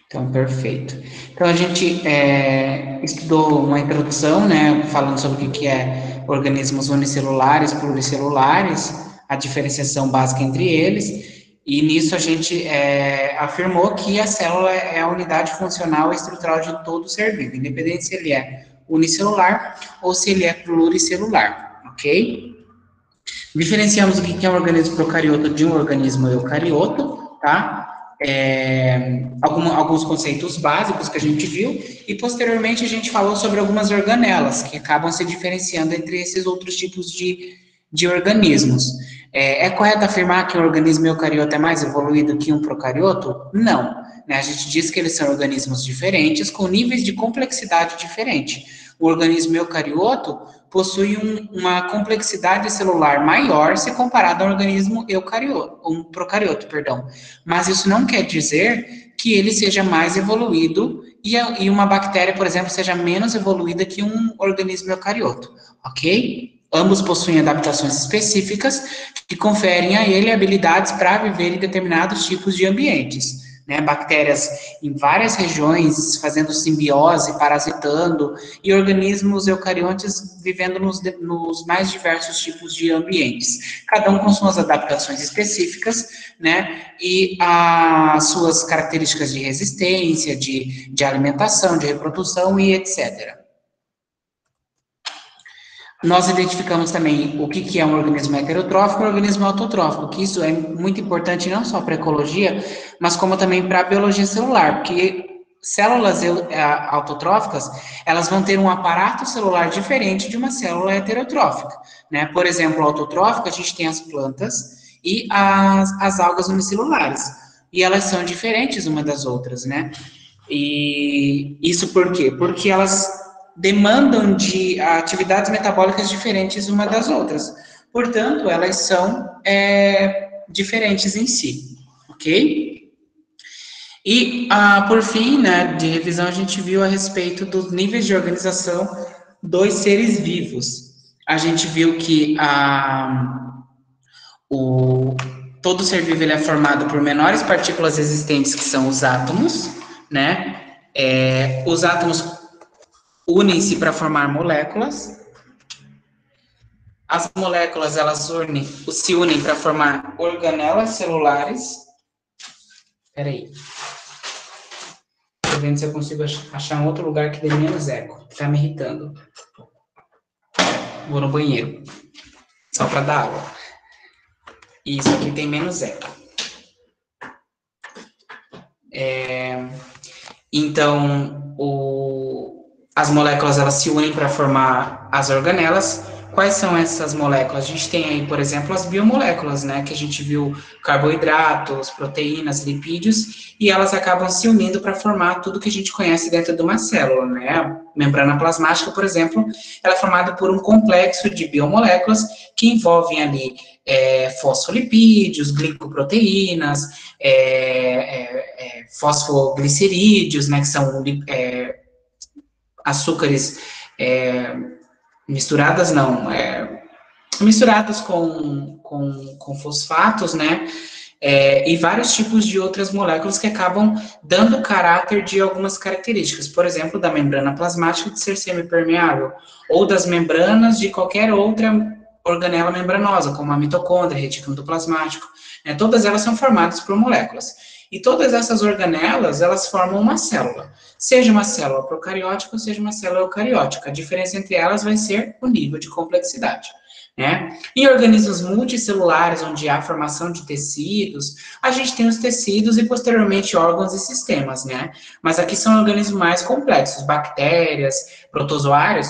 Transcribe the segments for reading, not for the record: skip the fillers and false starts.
Então, perfeito. Então, a gente estudou uma introdução, né, falando sobre o que é organismos unicelulares, pluricelulares, a diferenciação básica entre eles, e nisso a gente afirmou que a célula é a unidade funcional e estrutural de todo ser vivo, independente se ele é unicelular ou se ele é pluricelular, ok? Diferenciamos o que é um organismo procarioto de um organismo eucarioto, tá? Alguns conceitos básicos que a gente viu, e posteriormente a gente falou sobre algumas organelas, que acabam se diferenciando entre esses outros tipos de organismos. É correto afirmar que um organismo eucarioto é mais evoluído que um procarioto? Não. Né? A gente diz que eles são organismos diferentes, com níveis de complexidade diferentes. O organismo eucarioto possui uma complexidade celular maior se comparado a um organismo eucarioto, um procarioto, perdão. Mas isso não quer dizer que ele seja mais evoluído e uma bactéria, por exemplo, seja menos evoluída que um organismo eucarioto, ok? Ambos possuem adaptações específicas que conferem a ele habilidades para viver em determinados tipos de ambientes. Né, bactérias em várias regiões fazendo simbiose, parasitando, e organismos eucariontes vivendo nos mais diversos tipos de ambientes, cada um com suas adaptações específicas, né, e as suas características de resistência, de alimentação, de reprodução e etc. Nós identificamos também o que é um organismo heterotrófico e um organismo autotrófico, que isso é muito importante não só para a ecologia, mas como também para a biologia celular, porque células autotróficas, elas vão ter um aparato celular diferente de uma célula heterotrófica, né? Por exemplo, autotrófica, a gente tem as plantas e as algas unicelulares, e elas são diferentes uma das outras, né? E isso por quê? Porque elas demandam de atividades metabólicas diferentes uma das outras. Portanto, elas são diferentes em si, ok? E, por fim, né, de revisão, a gente viu a respeito dos níveis de organização dos seres vivos. A gente viu que o, todo ser vivo ele é formado por menores partículas existentes, que são os átomos, né? Os átomos unem-se para formar moléculas. As moléculas elas se unem para formar organelas celulares. Espera aí. Estou vendo se eu consigo achar um outro lugar que dê menos eco. Está me irritando. Vou no banheiro. Só para dar água. E isso aqui tem menos eco. Então, as moléculas elas se unem para formar as organelas. Quais são essas moléculas? A gente tem aí, por exemplo, as biomoléculas, né? Que a gente viu carboidratos, proteínas, lipídios, e elas acabam se unindo para formar tudo que a gente conhece dentro de uma célula, né? A membrana plasmática, por exemplo, ela é formada por um complexo de biomoléculas que envolvem ali fosfolipídios, glicoproteínas, fosfoglicerídeos, né? Que são açúcares misturadas não, misturadas com fosfatos, né? E vários tipos de outras moléculas que acabam dando caráter de algumas características, por exemplo, da membrana plasmática de ser semipermeável, ou das membranas de qualquer outra organela membranosa, como a mitocôndria, retículo endoplasmático, né? Todas elas são formadas por moléculas. E todas essas organelas, elas formam uma célula, seja uma célula procariótica ou seja uma célula eucariótica. A diferença entre elas vai ser o nível de complexidade. Né? Em organismos multicelulares, onde há formação de tecidos, a gente tem os tecidos e, posteriormente, órgãos e sistemas, né? Mas aqui são organismos mais complexos, bactérias, protozoários,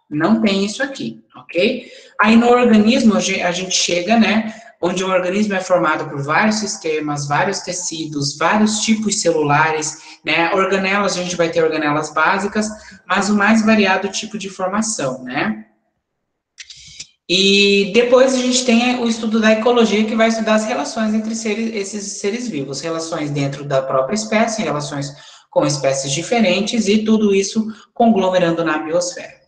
não tem isso aqui, ok? Aí no organismo, a gente chega, né, onde um organismo é formado por vários sistemas, vários tecidos, vários tipos celulares, né? Organelas, a gente vai ter organelas básicas, mas o mais variado tipo de formação, né? E depois a gente tem o estudo da ecologia, que vai estudar as relações entre esses seres vivos, relações dentro da própria espécie, relações com espécies diferentes, e tudo isso conglomerando na biosfera.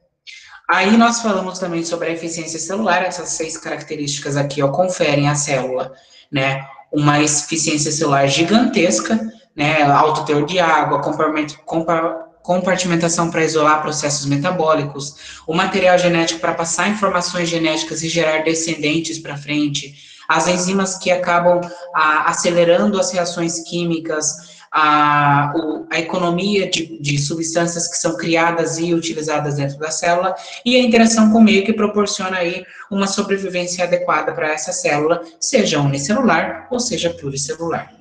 Aí nós falamos também sobre a eficiência celular, essas 6 características aqui, ó, conferem à célula, né, uma eficiência celular gigantesca, né, alto teor de água, compartimentação para isolar processos metabólicos, o material genético para passar informações genéticas e gerar descendentes para frente, as enzimas que acabam acelerando as reações químicas, a economia de substâncias que são criadas e utilizadas dentro da célula, e a interação com o meio que proporciona aí uma sobrevivência adequada para essa célula, seja unicelular ou seja pluricelular.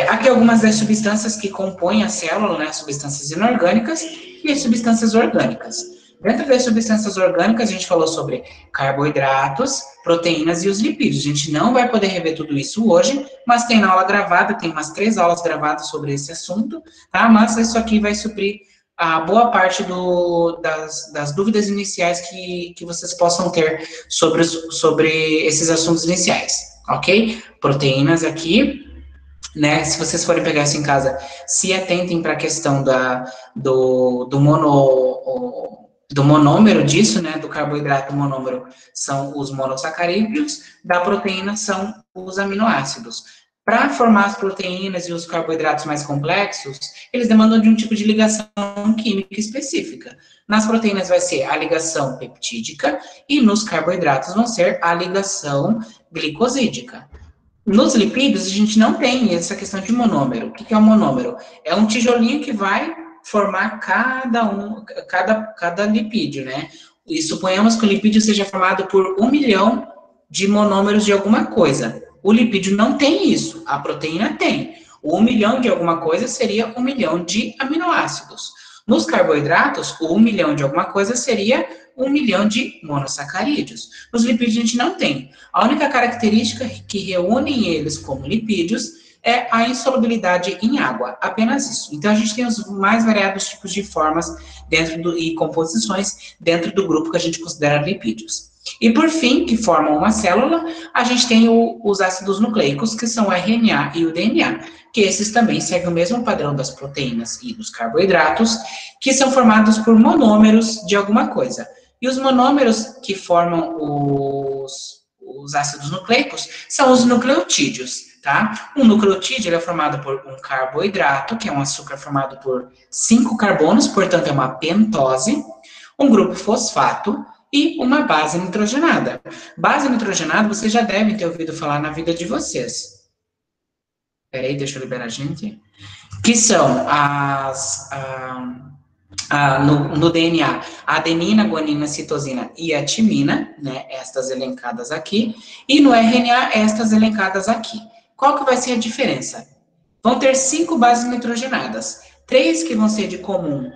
Aqui algumas das substâncias que compõem a célula, né, substâncias inorgânicas e as substâncias orgânicas. Dentro das substâncias orgânicas, a gente falou sobre carboidratos, proteínas e os lipídios. A gente não vai poder rever tudo isso hoje, mas tem na aula gravada, tem umas 3 aulas gravadas sobre esse assunto, tá? Mas isso aqui vai suprir a boa parte das dúvidas iniciais que vocês possam ter sobre esses assuntos iniciais, ok? Proteínas aqui, né? Se vocês forem pegar isso em casa, se atentem para a questão do monômero disso, né? Do carboidrato monômero são os monossacarídeos, da proteína são os aminoácidos. Para formar as proteínas e os carboidratos mais complexos, eles demandam de um tipo de ligação química específica. Nas proteínas vai ser a ligação peptídica e nos carboidratos vão ser a ligação glicosídica. Nos lipídios, a gente não tem essa questão de monômero. O que é um monômero? É um tijolinho que vai formar cada lipídio, né? E suponhamos que o lipídio seja formado por 1 milhão de monômeros de alguma coisa. O lipídio não tem isso, a proteína tem. O 1 milhão de alguma coisa seria 1 milhão de aminoácidos. Nos carboidratos, o 1 milhão de alguma coisa seria 1 milhão de monossacarídeos. Nos lipídios a gente não tem. A única característica que reúne eles como lipídios é a insolubilidade em água, apenas isso. Então a gente tem os mais variados tipos de formas e composições dentro do grupo que a gente considera lipídios. E por fim, que formam uma célula, a gente tem os ácidos nucleicos, que são o RNA e o DNA, que esses também seguem o mesmo padrão das proteínas e dos carboidratos, que são formados por monômeros de alguma coisa. E os monômeros que formam os ácidos nucleicos são os nucleotídeos, tá? Um nucleotídeo é formado por um carboidrato, que é um açúcar formado por 5 carbonos, portanto é uma pentose, um grupo fosfato e uma base nitrogenada. Base nitrogenada vocês já devem ter ouvido falar na vida de vocês. Peraí, deixa eu liberar a gente. Que são no DNA, a adenina, guanina, citosina e a timina, né, estas elencadas aqui, e no RNA, estas elencadas aqui. Qual que vai ser a diferença? Vão ter 5 bases nitrogenadas, 3 que vão ser de comum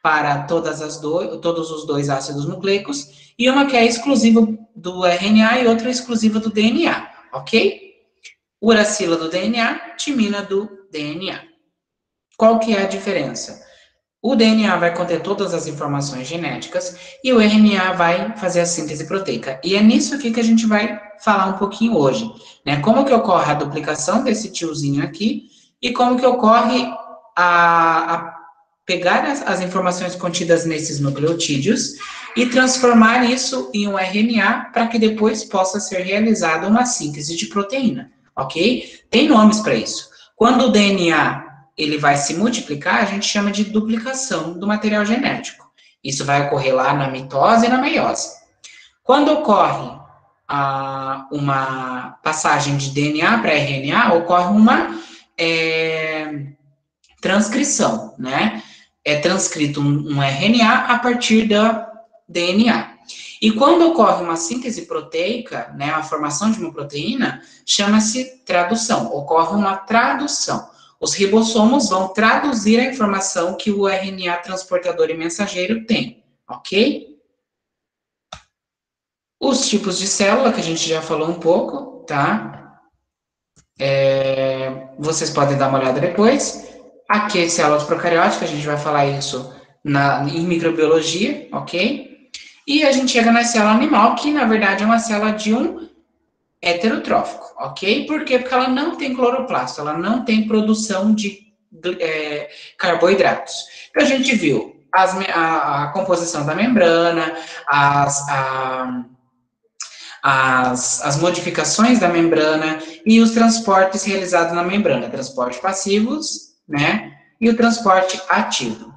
para todos os 2 ácidos nucleicos, e uma que é exclusiva do RNA e outra exclusiva do DNA, ok? Uracila do DNA, timina do DNA. Qual que é a diferença? O DNA vai conter todas as informações genéticas e o RNA vai fazer a síntese proteica. E é nisso aqui que a gente vai falar um pouquinho hoje, né? Como que ocorre a duplicação desse tiozinho aqui e como que ocorre a pegar as informações contidas nesses nucleotídeos e transformar isso em um RNA para que depois possa ser realizada uma síntese de proteína, ok? Tem nomes para isso. Quando o DNA ele vai se multiplicar, a gente chama de duplicação do material genético. Isso vai ocorrer lá na mitose e na meiose. Quando ocorre uma passagem de DNA para RNA, ocorre uma transcrição, né? É transcrito um RNA a partir da DNA. E quando ocorre uma síntese proteica, né, a formação de uma proteína, chama-se tradução, ocorre uma tradução. Os ribossomos vão traduzir a informação que o RNA transportador e mensageiro tem, ok? Os tipos de célula, que a gente já falou um pouco, tá? Vocês podem dar uma olhada depois. Aqui é células procarióticas, a gente vai falar isso em microbiologia, ok? E a gente chega na célula animal, que na verdade é uma célula de um heterotrófico, ok? Por quê? Porque ela não tem cloroplasto, ela não tem produção de carboidratos. Então, a gente viu a composição da membrana, as modificações da membrana e os transportes realizados na membrana, transporte passivos, né, e o transporte ativo.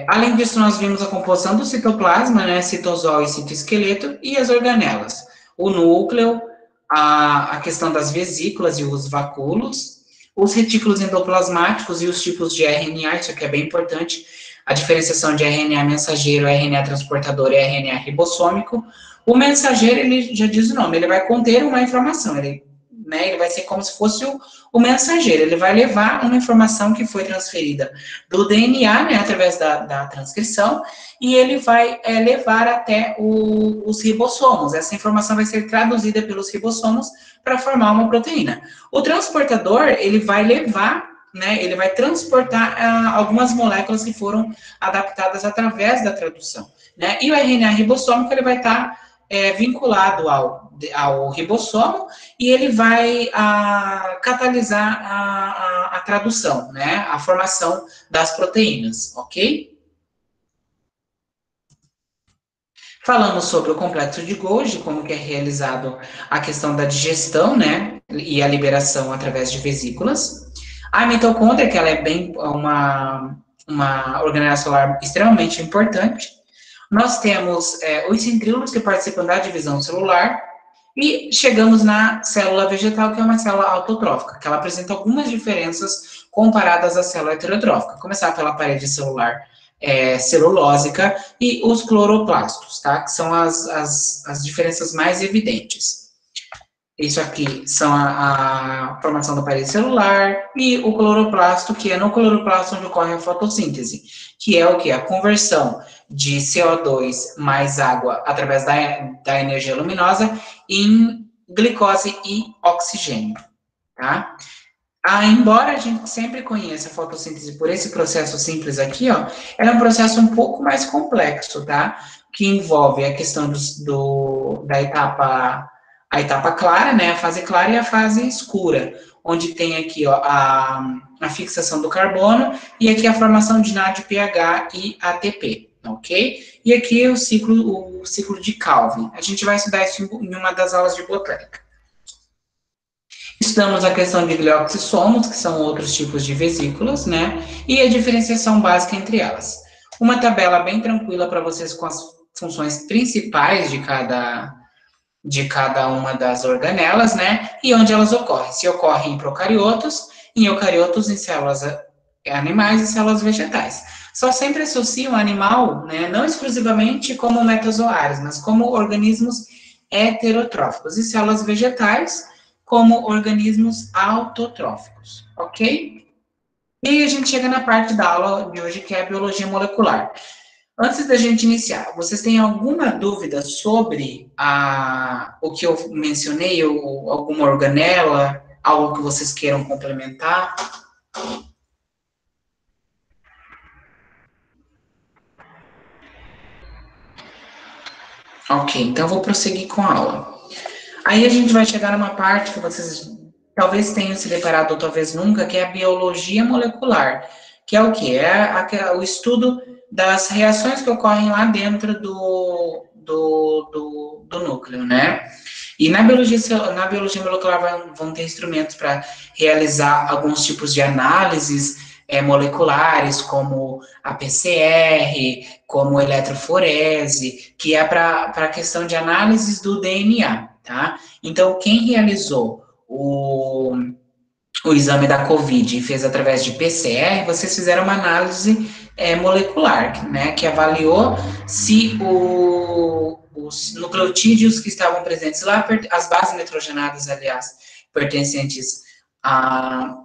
Além disso, nós vimos a composição do citoplasma, né, citosol e citoesqueleto, e as organelas, o núcleo, a questão das vesículas e os vacúolos, os retículos endoplasmáticos e os tipos de RNA, isso aqui é bem importante, a diferenciação de RNA mensageiro, RNA transportador e RNA ribossômico. O mensageiro, ele já diz o nome, ele vai conter uma informação, ele vai ser como se fosse o mensageiro, ele vai levar uma informação que foi transferida do DNA, né, através da transcrição, e ele vai levar até os ribossomos. Essa informação vai ser traduzida pelos ribossomos para formar uma proteína. O transportador, ele vai levar, né, ele vai transportar algumas moléculas que foram adaptadas através da tradução, né, e o RNA ribossômico, ele vai estar vinculado ao ribossomo e ele vai catalisar a tradução, né, a formação das proteínas, ok? Falamos sobre o complexo de Golgi, como que é realizado a questão da digestão, né, e a liberação através de vesículas. A mitocôndria, que ela é bem uma organela celular extremamente importante. Nós temos os centríolos que participam da divisão celular e chegamos na célula vegetal, que é uma célula autotrófica, que ela apresenta algumas diferenças comparadas à célula heterotrófica. Começar pela parede celular celulósica e os cloroplastos, tá? Que são as diferenças mais evidentes. Isso aqui são a formação da parede celular e o cloroplasto, que é no cloroplasto onde ocorre a fotossíntese, que é o que? A conversão de CO2 mais água através da energia luminosa em glicose e oxigênio, tá? Embora a gente sempre conheça a fotossíntese por esse processo simples aqui, ó, ela é um processo um pouco mais complexo, tá? Que envolve a questão da etapa clara, né? A fase clara e a fase escura, onde tem aqui, ó, a fixação do carbono e aqui a formação de NADPH e ATP, ok? E aqui o ciclo de Calvin. A gente vai estudar isso em uma das aulas de botânica. Estudamos a questão de glioxissomos, que são outros tipos de vesículas, né? E a diferenciação básica entre elas. Uma tabela bem tranquila para vocês com as funções principais de cada uma das organelas, né? E onde elas ocorrem. Se ocorrem em procariotos, em eucariotos, em células animais e células vegetais. Só sempre associam o animal, né, não exclusivamente como metazoários, mas como organismos heterotróficos. E células vegetais como organismos autotróficos, ok? E a gente chega na parte da aula de hoje, que é a biologia molecular. Antes da gente iniciar, vocês têm alguma dúvida sobre o que eu mencionei, ou alguma organela, algo que vocês queiram complementar? Ok, então eu vou prosseguir com a aula. Aí a gente vai chegar numa parte que vocês talvez tenham se deparado, ou talvez nunca, que é a biologia molecular, que é o quê? É o estudo das reações que ocorrem lá dentro do núcleo, né? E na biologia molecular vão ter instrumentos para realizar alguns tipos de análises moleculares, como a PCR, como eletroforese, que é para a questão de análises do DNA, tá? Então, quem realizou o exame da COVID e fez através de PCR, vocês fizeram uma análise molecular, né, que avaliou se os nucleotídeos que estavam presentes lá, as bases nitrogenadas, aliás, pertencentes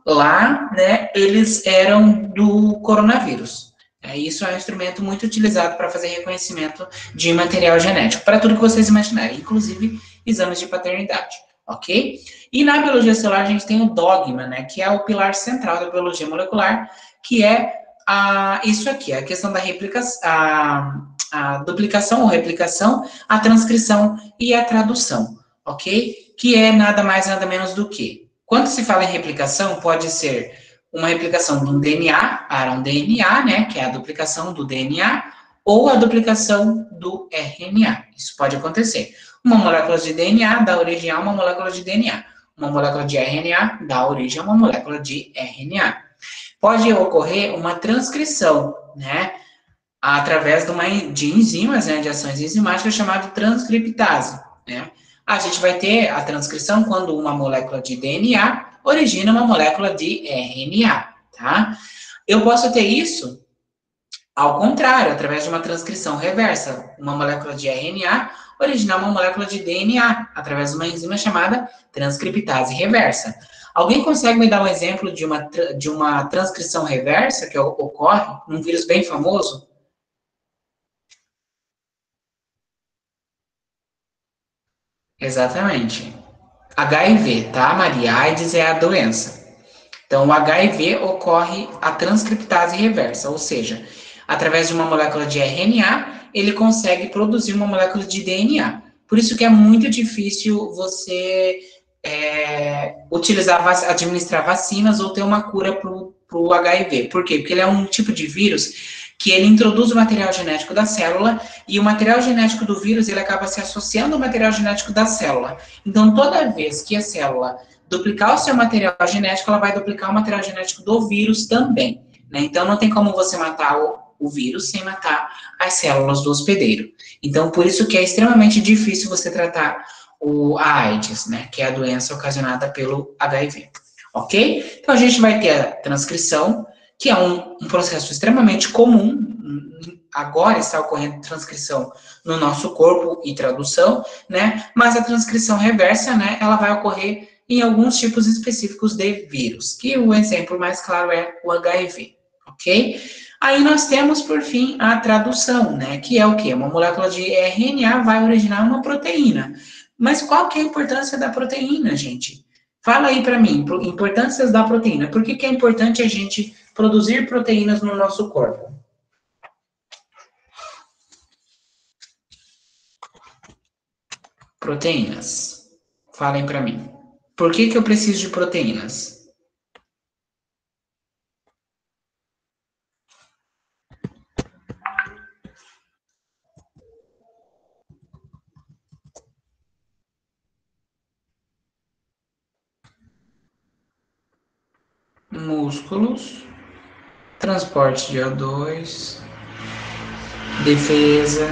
lá, né, eles eram do coronavírus. Isso é um instrumento muito utilizado para fazer reconhecimento de material genético, para tudo que vocês imaginarem, inclusive exames de paternidade, ok? E na biologia celular a gente tem o dogma, né, que é o pilar central da biologia molecular, que é isso aqui, a questão da a duplicação ou replicação, a transcrição e a tradução, ok? Que é nada mais, nada menos do que, quando se fala em replicação, pode ser uma replicação de um DNA para um DNA, né, que é a duplicação do DNA, ou a duplicação do RNA. Isso pode acontecer. Uma molécula de DNA dá origem a uma molécula de DNA. Uma molécula de RNA dá origem a uma molécula de RNA. Pode ocorrer uma transcrição, né? Através de enzimas, né, de ações enzimáticas chamado transcriptase, né? A gente vai ter a transcrição quando uma molécula de DNA origina uma molécula de RNA, tá? Eu posso ter isso ao contrário, através de uma transcrição reversa. Uma molécula de RNA originar uma molécula de DNA, através de uma enzima chamada transcriptase reversa. Alguém consegue me dar um exemplo de uma transcrição reversa que ocorre num vírus bem famoso? Exatamente. HIV, tá, Maria? AIDS é a doença. Então, o HIV ocorre a transcriptase reversa, ou seja, através de uma molécula de RNA, ele consegue produzir uma molécula de DNA. Por isso que é muito difícil você administrar vacinas ou ter uma cura para o HIV. Por quê? Porque ele é um tipo de vírus que ele introduz o material genético da célula e o material genético do vírus ele acaba se associando ao material genético da célula. Então, toda vez que a célula duplicar o seu material genético, ela vai duplicar o material genético do vírus também, né? Então, não tem como você matar o vírus sem matar as células do hospedeiro. Então, por isso que é extremamente difícil você tratar a AIDS, né? Que é a doença ocasionada pelo HIV, ok? Então, a gente vai ter a transcrição, que é um processo extremamente comum. Agora está ocorrendo transcrição no nosso corpo e tradução, né? Mas a transcrição reversa, né? Ela vai ocorrer em alguns tipos específicos de vírus, que o exemplo mais claro é o HIV, ok? Aí nós temos, por fim, a tradução, né? Que é o quê? Uma molécula de RNA vai originar uma proteína. Mas qual que é a importância da proteína, gente? Fala aí para mim, importâncias da proteína. Por que é importante a gente produzir proteínas no nosso corpo? Proteínas. Falem para mim. Por que eu preciso de proteínas? Músculos, transporte de O2, defesa.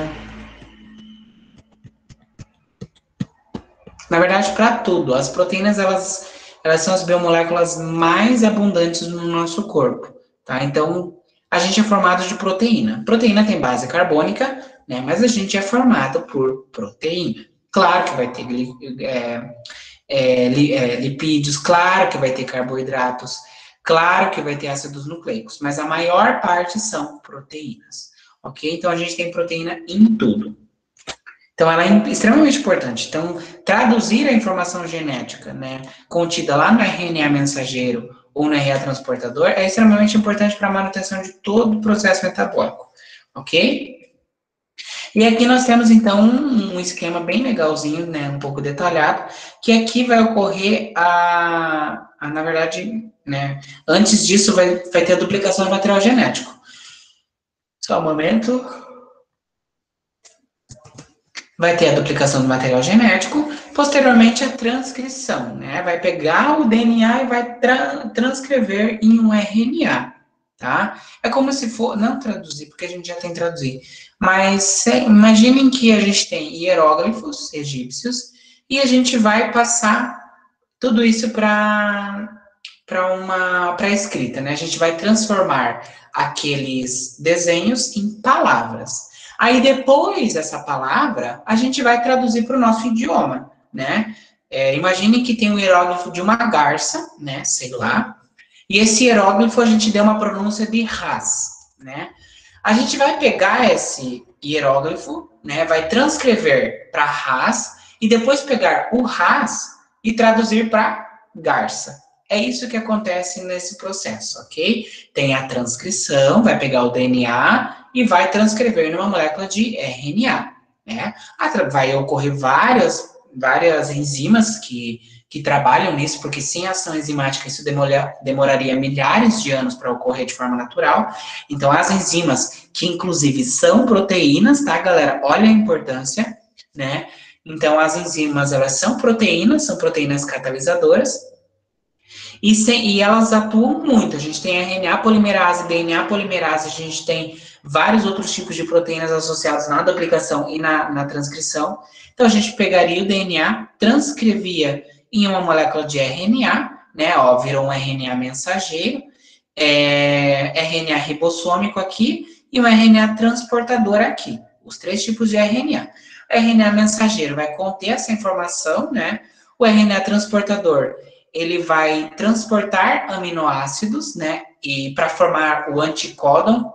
Na verdade, para tudo. As proteínas, elas são as biomoléculas mais abundantes no nosso corpo, tá? Então, a gente é formado de proteína. Proteína tem base carbônica, né? Mas a gente é formado por proteína. Claro que vai ter lipídios, claro que vai ter carboidratos, claro que vai ter ácidos nucleicos, mas a maior parte são proteínas, ok? Então, a gente tem proteína em tudo. Então, ela é extremamente importante. Então, traduzir a informação genética, né, contida lá no RNA mensageiro ou no RNA transportador é extremamente importante para a manutenção de todo o processo metabólico, ok? E aqui nós temos, então, um esquema bem legalzinho, né, um pouco detalhado, que aqui vai ocorrer na verdade, né, antes disso vai ter a duplicação do material genético. Só um momento. Vai ter a duplicação do material genético, posteriormente a transcrição, né? Vai pegar o DNA e vai transcrever em um RNA, tá? É como se for, não traduzir, porque a gente já tem traduzir, mas imaginem que a gente tem hieróglifos egípcios e a gente vai passar tudo isso para a escrita, né? A gente vai transformar aqueles desenhos em palavras. Aí, depois dessa palavra, a gente vai traduzir para o nosso idioma, né? Imagine que tem um hieróglifo de uma garça, né? Sei lá. E esse hieróglifo a gente deu uma pronúncia de ras, né? A gente vai pegar esse hieróglifo, né? Vai transcrever para ras e depois pegar o ras e traduzir para garça. É isso que acontece nesse processo, ok? Tem a transcrição, vai pegar o DNA e vai transcrever numa molécula de RNA, né? Vai ocorrer várias enzimas que trabalham nisso, porque sem ação enzimática isso demoraria milhares de anos para ocorrer de forma natural. Então, as enzimas, que inclusive são proteínas, tá, galera? Olha a importância, né? Então, as enzimas, elas são proteínas catalisadoras, e elas atuam muito. A gente tem RNA polimerase, DNA polimerase, a gente tem vários outros tipos de proteínas associados na duplicação e na transcrição. Então, a gente pegaria o DNA, transcrevia em uma molécula de RNA, né, ó, virou um RNA mensageiro, RNA ribossômico aqui, e um RNA transportador aqui, os 3 tipos de RNA. O RNA mensageiro vai conter essa informação, né, o RNA transportador, ele vai transportar aminoácidos, né, e para formar o anticódon.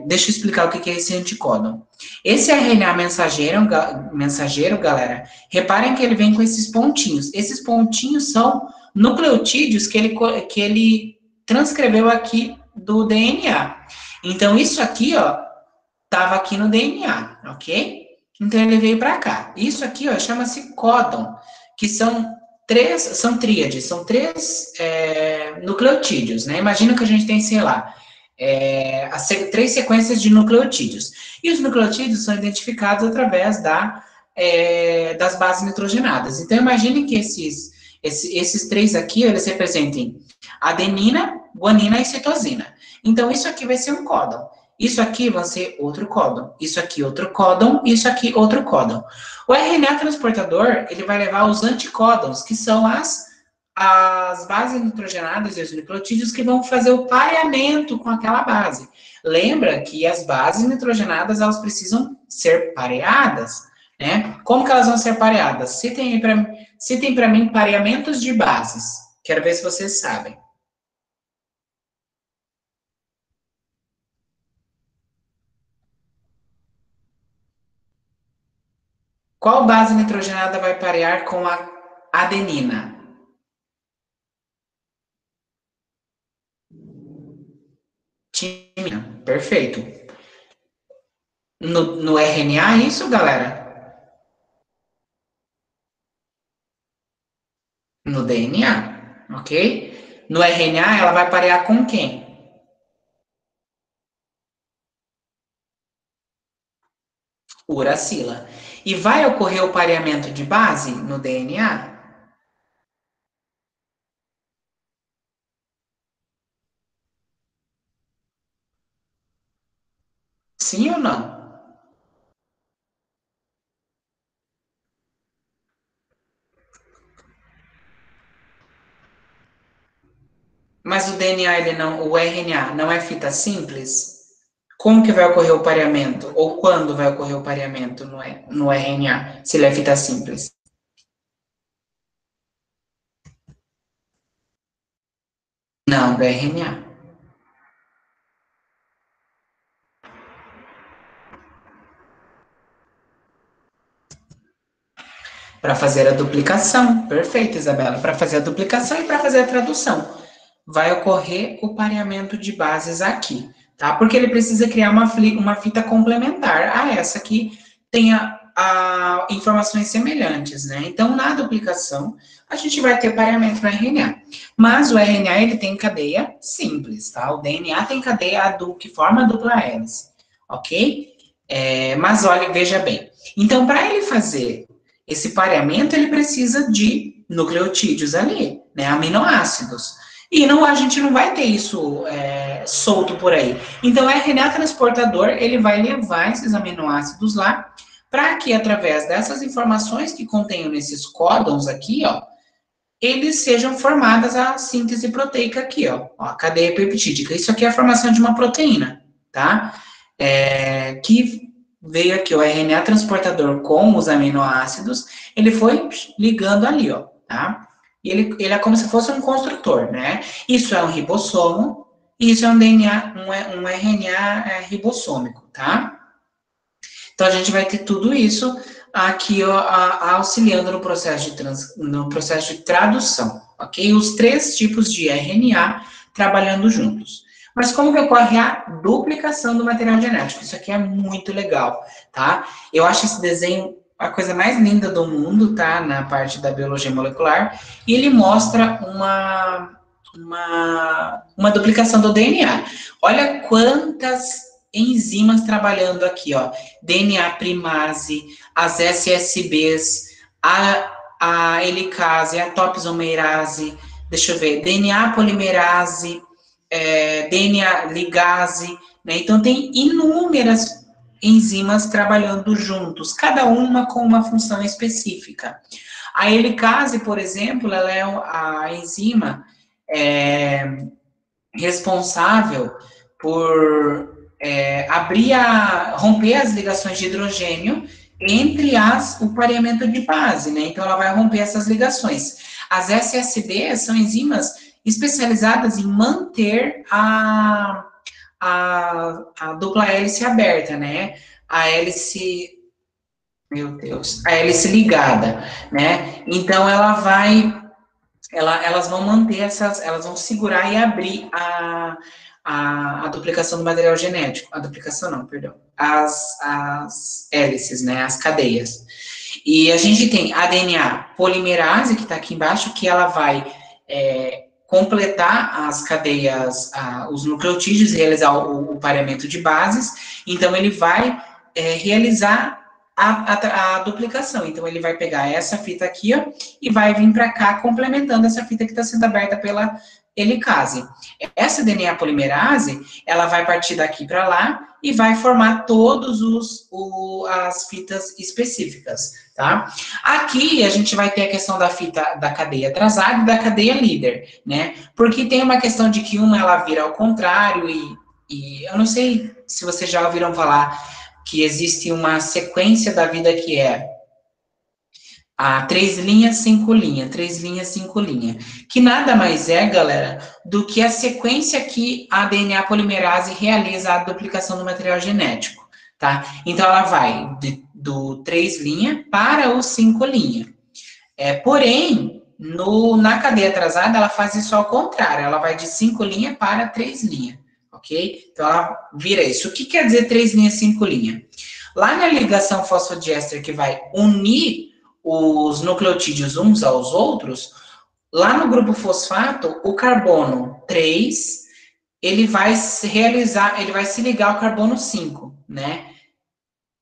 Deixa eu explicar o que é esse anticódon. Esse RNA mensageiro, galera, reparem que ele vem com esses pontinhos. Esses pontinhos são nucleotídeos que ele transcreveu aqui do DNA. Então, isso aqui, ó, estava aqui no DNA, ok? Então, ele veio para cá. Isso aqui, ó, chama-se códon, que são tríades, são 3 nucleotídeos, né? Imagina que a gente tem, sei lá, 3 sequências de nucleotídeos. E os nucleotídeos são identificados através das bases nitrogenadas. Então, imagine que esses 3 aqui, eles representem adenina, guanina e citosina. Então, isso aqui vai ser um códon. Isso aqui vai ser outro códon. Isso aqui outro códon. Isso aqui outro códon. O RNA transportador, ele vai levar os anticódons, que são as bases nitrogenadas e os nucleotídeos que vão fazer o pareamento com aquela base. Lembra que as bases nitrogenadas, elas precisam ser pareadas, né? Como que elas vão ser pareadas? Citem para mim pareamentos de bases. Quero ver se vocês sabem. Qual base nitrogenada vai parear com a adenina? Timina, perfeito. No RNA, isso, galera? No DNA, ok? No RNA, ela vai parear com quem? Uracila. E vai ocorrer o pareamento de base no DNA? Sim ou não? Mas o DNA, o RNA, não é fita simples? Como que vai ocorrer o pareamento? Ou quando vai ocorrer o pareamento no RNA, se ele é fita simples? Não, do RNA. Para fazer a duplicação. Perfeito, Isabela. Para fazer a duplicação e para fazer a tradução. Vai ocorrer o pareamento de bases aqui, tá? Porque ele precisa criar uma fita complementar a essa que tenha informações semelhantes, né? Então, na duplicação, a gente vai ter pareamento no RNA. Mas o RNA, ele tem cadeia simples, tá? O DNA tem cadeia que forma a dupla hélice, ok? Mas, olha, veja bem. Então, para ele fazer esse pareamento, ele precisa de nucleotídeos ali, né? Aminoácidos. E a gente não vai ter isso solto por aí. Então, o RNA transportador, ele vai levar esses aminoácidos lá, para que, através dessas informações que contenham nesses códons aqui, ó, eles sejam formadas a síntese proteica aqui, ó, a cadeia peptídica. Isso aqui é a formação de uma proteína, tá? Que veio aqui, o RNA transportador com os aminoácidos, ele foi ligando ali, ó, tá? E ele é como se fosse um construtor, né? Isso é um ribossomo, e isso é um DNA, um RNA ribossômico, tá? Então, a gente vai ter tudo isso aqui, ó, auxiliando no processo de tradução, ok? Os 3 tipos de RNA trabalhando juntos. Mas como que ocorre a duplicação do material genético? Isso aqui é muito legal, tá? Eu acho esse desenho a coisa mais linda do mundo, tá? Na parte da biologia molecular. E ele mostra uma duplicação do DNA. Olha quantas enzimas trabalhando aqui, ó. DNA primase, as SSBs, a helicase, a topoisomerase, deixa eu ver, DNA polimerase, DNA ligase, né? Então, tem inúmeras enzimas trabalhando juntos, cada uma com uma função específica. A helicase, por exemplo, ela é a enzima responsável por romper as ligações de hidrogênio entre o pareamento de base, né? Então, ela vai romper essas ligações. As SSB são enzimas especializadas em manter a dupla hélice aberta, né? A hélice, meu Deus, a hélice ligada, né? Então, elas vão manter elas vão segurar e abrir a duplicação do material genético. A duplicação não, perdão. As hélices, né? As cadeias. E a gente tem a DNA polimerase, que está aqui embaixo, que ela vai completar as cadeias, os nucleotídeos, realizar o pareamento de bases. Então, ele vai realizar a duplicação. Então, ele vai pegar essa fita aqui, ó, e vai vir para cá, complementando essa fita que está sendo aberta pela helicase. Essa DNA polimerase, ela vai partir daqui para lá e vai formar todas as fitas específicas, tá? Aqui, a gente vai ter a questão da fita da cadeia atrasada e da cadeia líder, né? Porque tem uma questão de que uma ela vira ao contrário e eu não sei se vocês já ouviram falar que existe uma sequência da vida que é a 3 linhas, 5 linhas, 3 linhas, 5 linhas, que nada mais é, galera, do que a sequência que a DNA polimerase realiza a duplicação do material genético, tá? Então, ela vai do 3 linha para o 5 linha. Porém, na cadeia atrasada, ela faz isso ao contrário, ela vai de 5 linha para 3 linha. Ok? Então, ela vira isso. O que quer dizer 3 linhas, 5 linhas? Lá na ligação fosfodiéster que vai unir os nucleotídeos uns aos outros, lá no grupo fosfato, o carbono 3, ele vai se ligar ao carbono 5, né?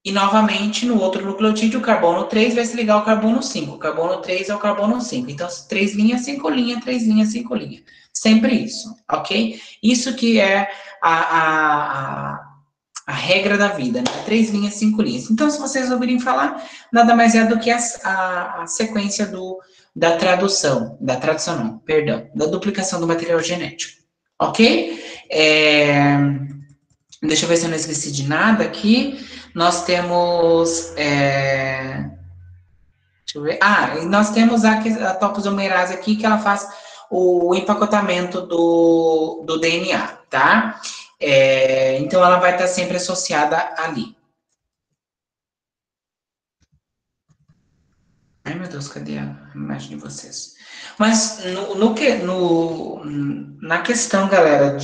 E, novamente, no outro nucleotídeo, o carbono 3 vai se ligar ao carbono 5. O carbono 3 é o carbono 5. Então, 3 linhas, 5 linhas, 3 linhas, 5 linhas. Sempre isso, ok? Isso que é a regra da vida, né? 3 linhas, 5 linhas. Então, se vocês ouvirem falar, nada mais é do que a sequência da tradução não, perdão, da duplicação do material genético, ok? Deixa eu ver se eu não esqueci de nada aqui. Nós temos. Deixa eu ver. E nós temos a topoisomerase aqui, que ela faz o empacotamento do DNA, tá? Então, ela vai estar sempre associada ali. Ai, meu Deus, cadê a imagem de vocês? Mas, na questão, galera,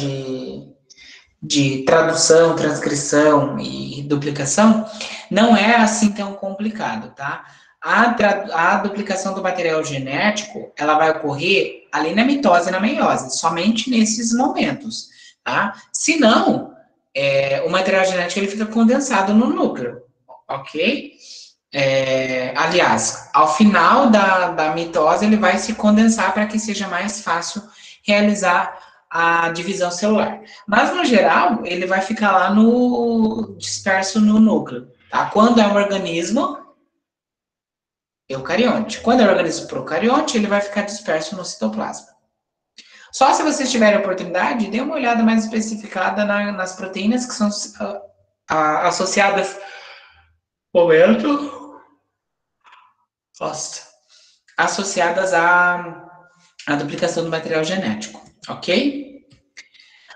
de tradução, transcrição e duplicação, não é assim tão complicado, tá? A duplicação do material genético, ela vai ocorrer ali na mitose e na meiose, somente nesses momentos, tá? Se não, o material genético ele fica condensado no núcleo, ok? Aliás, ao final da mitose, ele vai se condensar para que seja mais fácil realizar a divisão celular. Mas, no geral, ele vai ficar lá disperso no núcleo, tá? Quando é um organismo eucarionte. Quando é um organismo procarionte, ele vai ficar disperso no citoplasma. Só se vocês tiverem a oportunidade, dê uma olhada mais especificada nas proteínas que são associadas. Momento. Associadas à duplicação do material genético, ok?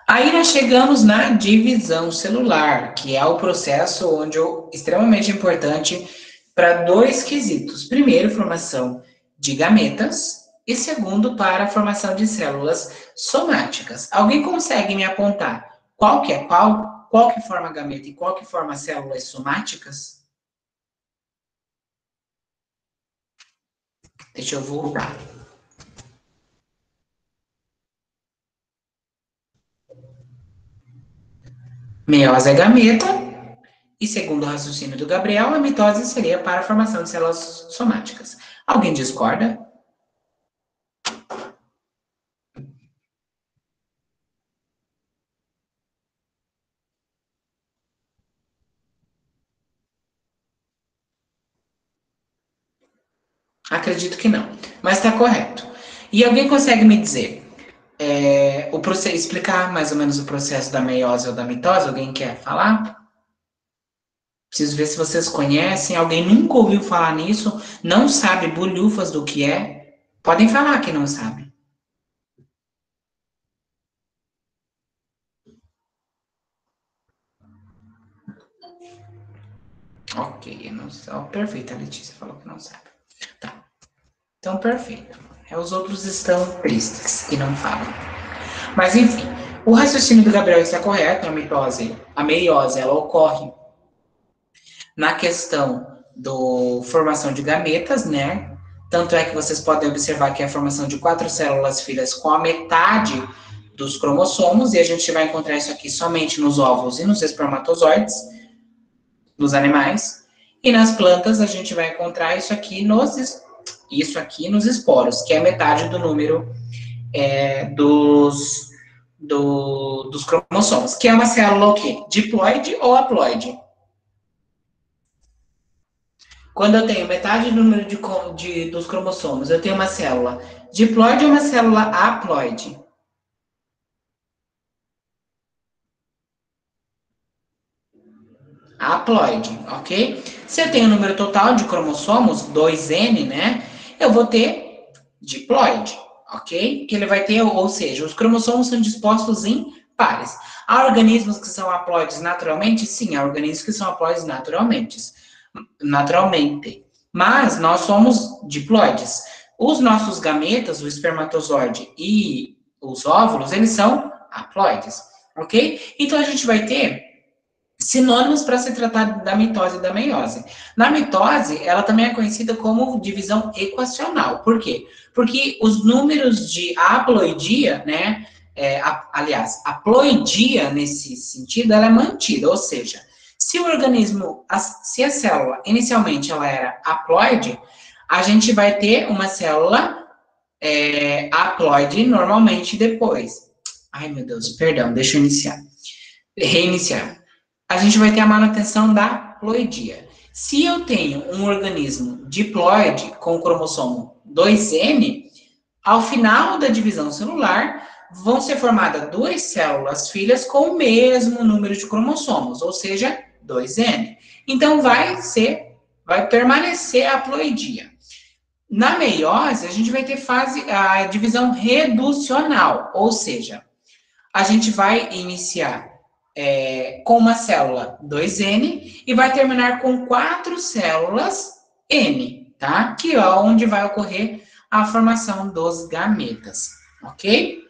Aí nós chegamos na divisão celular, que é o processo extremamente importante para 2 quesitos. Primeiro, formação de gametas, e segundo, para a formação de células somáticas. Alguém consegue me apontar qual que forma gameta e qual que forma células somáticas? Deixa eu voltar. Meiose é gameta, e segundo o raciocínio do Gabriel, a mitose seria para a formação de células somáticas. Alguém discorda? Acredito que não, mas está correto. E alguém consegue me dizer, explicar mais ou menos o processo da meiose ou da mitose? Alguém quer falar? Preciso ver se vocês conhecem. Alguém nunca ouviu falar nisso? Não sabe bolhufas do que é? Podem falar que não sabe. Ok, não sei. Oh, perfeito, a Letícia falou que não sabe. Tá, então perfeito. Os outros estão tristes e não falam. Mas enfim, o raciocínio do Gabriel está correto. A meiose, ela ocorre na questão da formação de gametas, né? Tanto é que vocês podem observar que é a formação de 4 células filhas com a metade dos cromossomos, e a gente vai encontrar isso aqui somente nos óvulos e nos espermatozoides, dos animais. E nas plantas a gente vai encontrar isso aqui nos esporos, que é metade do número dos cromossomos, que é uma célula o quê? Diploide ou haploide? Quando eu tenho metade do número dos cromossomos, eu tenho uma célula diploide ou uma célula haploide? Haploide, ok? Se eu tenho o número total de cromossomos, 2N, né? Eu vou ter diploide, ok? Que ele vai ter, ou seja, os cromossomos são dispostos em pares. Há organismos que são haploides naturalmente? Sim, há organismos que são haploides naturalmente. Mas nós somos diploides. Os nossos gametas, o espermatozoide e os óvulos, eles são haploides, ok? Então a gente vai ter sinônimos para se tratar da mitose e da meiose. Na mitose, ela também é conhecida como divisão equacional. Por quê? Porque os números de haploidia, né? Aliás, a ploidia, nesse sentido, ela é mantida, ou seja, se o organismo, se a célula, inicialmente ela era haploide, a gente vai ter uma célula haploide normalmente depois. Ai, meu Deus, perdão, deixa eu reiniciar. A gente vai ter a manutenção da ploidia. Se eu tenho um organismo diploide com o cromossomo 2N, ao final da divisão celular, vão ser formadas duas células filhas com o mesmo número de cromossomos, ou seja, 2N. Então, vai permanecer a ploidia. Na meiose, a gente vai ter a divisão reducional, ou seja, a gente vai iniciar com uma célula 2N e vai terminar com 4 células N, tá? Que é onde vai ocorrer a formação dos gametas, ok?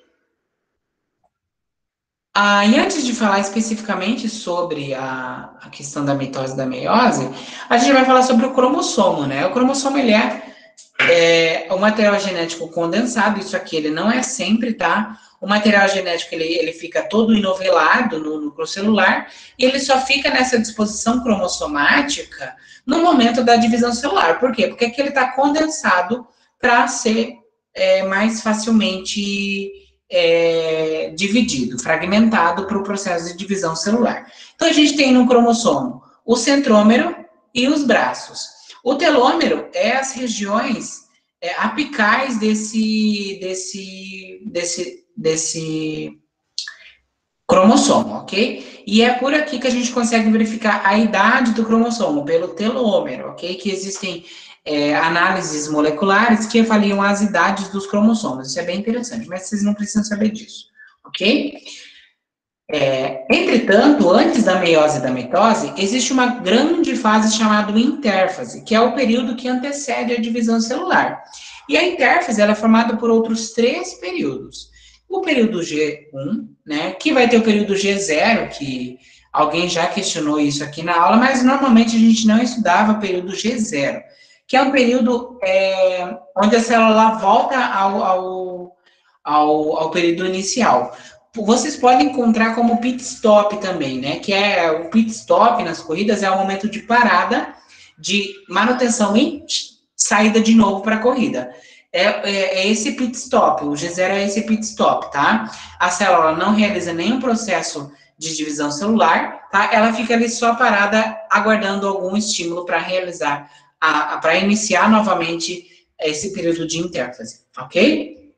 E antes de falar especificamente sobre a questão da mitose e da meiose, a gente vai falar sobre o cromossomo, né? O cromossomo, ele é o material genético condensado, isso aqui ele não é sempre, tá? O material genético ele fica todo enovelado no núcleo celular e ele só fica nessa disposição cromossomática no momento da divisão celular. Por quê? Porque aqui ele está condensado para ser mais facilmente dividido, fragmentado para o processo de divisão celular. Então a gente tem no cromossomo o centrômero e os braços. O telômero é as regiões apicais desse cromossomo, ok? E é por aqui que a gente consegue verificar a idade do cromossomo, pelo telômero, ok? Que existem análises moleculares que avaliam as idades dos cromossomos. Isso é bem interessante, mas vocês não precisam saber disso, ok? Entretanto, antes da meiose e da mitose, existe uma grande fase chamada intérfase, que é o período que antecede a divisão celular. E a intérfase ela é formada por outros 3 períodos. O período G1, né, que vai ter o período G0, que alguém já questionou isso aqui na aula, mas normalmente a gente não estudava o período G0, que é um período onde a célula volta ao período inicial. vocês podem encontrar como pit stop também, né? Que é o pit stop nas corridas é o momento de parada, de manutenção e saída de novo para a corrida. É esse pit stop, o G0 é esse pit stop, tá? A célula não realiza nenhum processo de divisão celular, tá? Ela fica ali só parada, aguardando algum estímulo para realizar, para iniciar novamente esse período de intérfase, ok?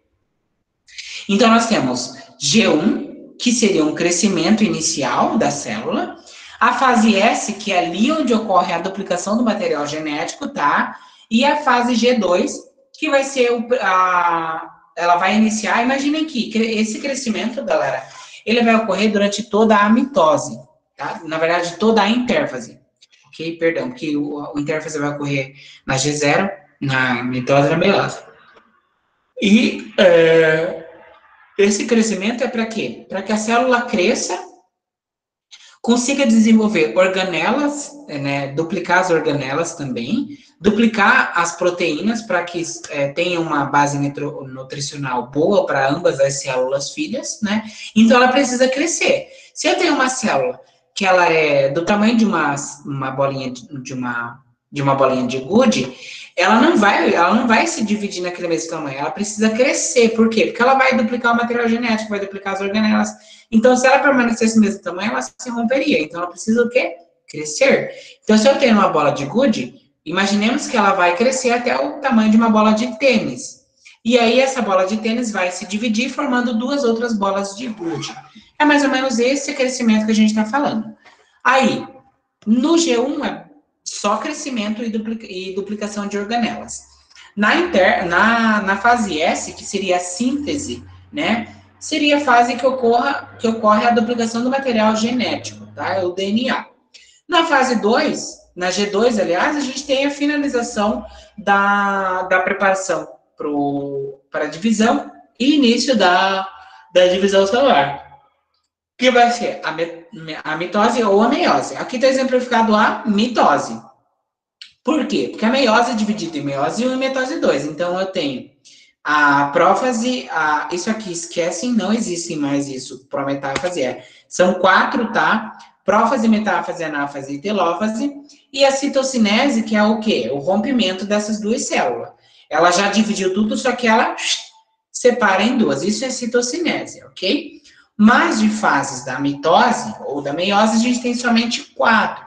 Então, nós temos G1, que seria um crescimento inicial da célula, a fase S, que é ali onde ocorre a duplicação do material genético, tá? E a fase G2, que vai ser ela vai iniciar, imaginem que esse crescimento, galera, ele vai ocorrer durante toda a mitose, tá? Na verdade, toda a intérfase, ok? Perdão, porque o intérfase vai ocorrer na G0, na mitose e na meiose. E esse crescimento é para quê? Para que a célula cresça, consiga desenvolver organelas, né, duplicar as organelas também, duplicar as proteínas para que tenha uma base nutricional boa para ambas as células filhas, né? Então, ela precisa crescer. Se eu tenho uma célula que ela é do tamanho de uma bolinha de uma bolinha de gude, ela não vai se dividir naquele mesmo tamanho, ela precisa crescer. Por quê? Porque ela vai duplicar o material genético, vai duplicar as organelas. Então, se ela permanecesse no mesmo tamanho, ela se romperia. Então, ela precisa o quê? Crescer. Então, se eu tenho uma bola de gude, imaginemos que ela vai crescer até o tamanho de uma bola de tênis. E aí, essa bola de tênis vai se dividir, formando duas outras bolas de gude. É mais ou menos esse crescimento que a gente está falando. Aí, no G1, é só crescimento e duplicação de organelas. Na fase S, que seria a síntese, né? Seria a fase que ocorre a duplicação do material genético, tá? O DNA. Na fase 2, na G2, aliás, a gente tem a finalização da preparação para a divisão e início da divisão celular, que vai ser a mitose ou a meiose. Aqui está exemplificado a mitose. Por quê? Porque a meiose é dividida em meiose 1 e mitose 2. Então, eu tenho a prófase, isso aqui, esquecem, não existe mais isso, prometáfase são 4, tá? Prófase, metáfase, anáfase e telófase. E a citocinese, que é o quê? O rompimento dessas duas células. Ela já dividiu tudo, só que ela separa em duas. Isso é citocinese, ok? Mas de fases da mitose ou da meiose, a gente tem somente 4.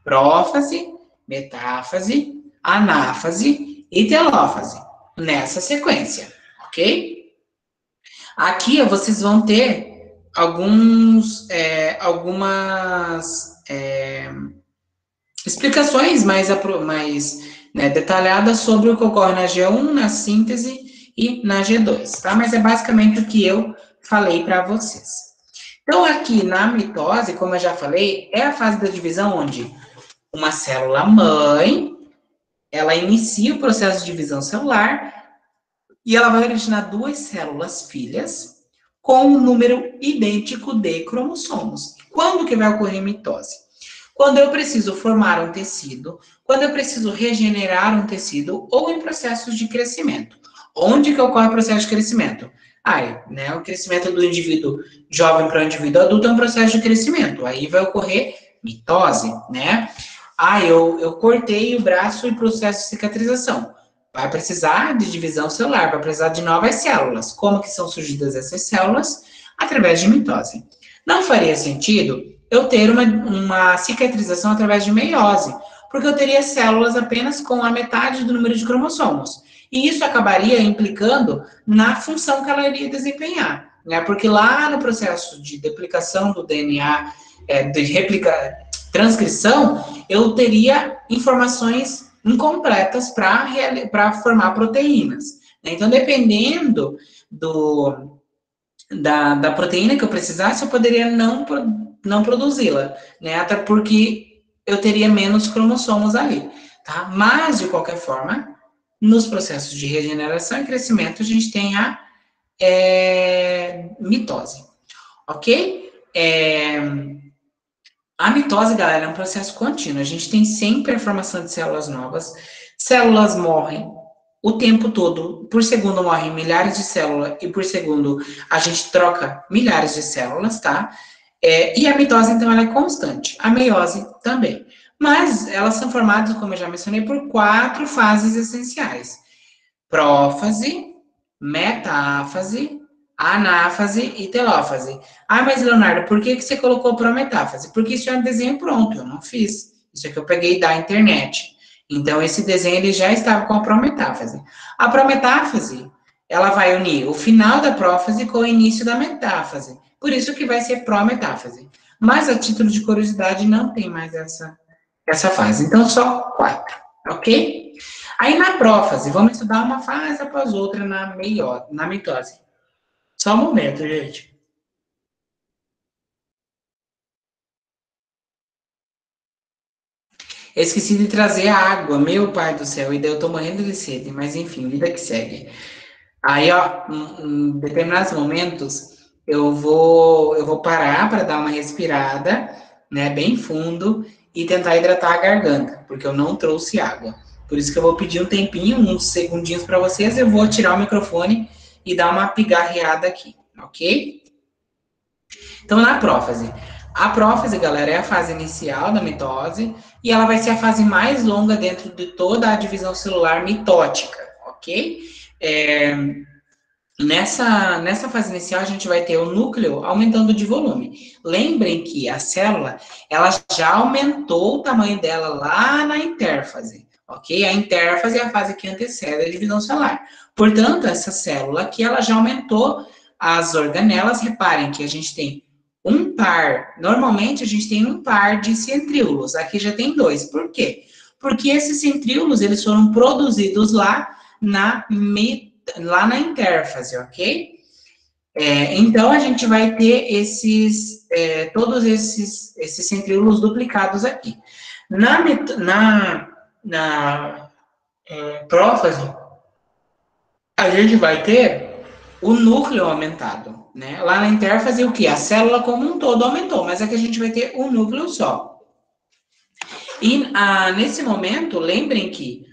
Prófase, metáfase, anáfase e telófase. Nessa sequência, ok? Aqui vocês vão ter algumas explicações mais detalhadas sobre o que ocorre na G1, na síntese e na G2, tá? Mas é basicamente o que eu falei para vocês. Então, aqui na mitose, como eu já falei, é a fase da divisão onde uma célula mãe, ela inicia o processo de divisão celular e ela vai originar duas células filhas com um número idêntico de cromossomos. Quando que vai ocorrer mitose? Quando eu preciso formar um tecido, quando eu preciso regenerar um tecido ou em processos de crescimento. Onde que ocorre o processo de crescimento? O crescimento do indivíduo jovem para o indivíduo adulto é um processo de crescimento. Aí vai ocorrer mitose, né? Eu cortei o braço em processo de cicatrização. Vai precisar de divisão celular, vai precisar de novas células. Como que são surgidas essas células? Através de mitose. Não faria sentido eu ter uma cicatrização através de meiose, porque eu teria células apenas com a metade do número de cromossomos. E isso acabaria implicando na função que ela iria desempenhar, né? Porque lá no processo de duplicação do DNA, transcrição, eu teria informações incompletas para formar proteínas. Então, dependendo da proteína que eu precisasse, eu poderia não produzi-la, né? Até porque eu teria menos cromossomos ali, tá? Mas, de qualquer forma, nos processos de regeneração e crescimento, a gente tem a mitose, ok? A mitose, galera, é um processo contínuo. A gente tem sempre a formação de células novas. Células morrem, o tempo todo, por segundo morrem milhares de células e por segundo a gente troca milhares de células, tá? E a mitose, então, ela é constante. A meiose também. Mas elas são formadas, como eu já mencionei, por 4 fases essenciais: prófase, metáfase, anáfase e telófase. Ah, mas Leonardo, por que você colocou prometáfase? Porque isso é um desenho pronto, eu não fiz. Isso aqui eu peguei da internet. Então, esse desenho ele já estava com a prometáfase. A prometáfase, ela vai unir o final da prófase com o início da metáfase. Por isso que vai ser prometáfase. Mas, a título de curiosidade, não tem mais essa fase. Então, só 4, ok? Aí, na prófase, vamos estudar uma fase após outra na mitose. Só um momento, gente. Esqueci de trazer a água, meu pai do céu, e daí eu tô morrendo de sede, mas enfim, vida que segue. Aí, ó, em determinados momentos, eu vou parar para dar uma respirada, né, bem fundo, e tentar hidratar a garganta, porque eu não trouxe água. Por isso que eu vou pedir um tempinho, uns segundinhos para vocês, eu vou tirar o microfone e dar uma pigarreada aqui, ok? Então, na prófase. A prófase, galera, é a fase inicial da mitose e ela vai ser a fase mais longa dentro de toda a divisão celular mitótica, ok? É, nessa fase inicial, a gente vai ter o núcleo aumentando de volume. Lembrem que a célula, ela já aumentou o tamanho dela lá na intérfase, ok? A intérfase é a fase que antecede a divisão celular. Portanto, essa célula aqui, ela já aumentou as organelas. Reparem que a gente tem um par, normalmente a gente tem um par de centríolos, aqui já tem 2. Por quê? Porque esses centríolos, eles foram produzidos lá na intérfase, ok? Então, a gente vai ter todos esses centríolos duplicados aqui. Na prófase, a gente vai ter o núcleo aumentado, né? Lá na intérfase, o que? A célula como um todo aumentou, mas aqui a gente vai ter um núcleo só. E nesse momento, lembrem que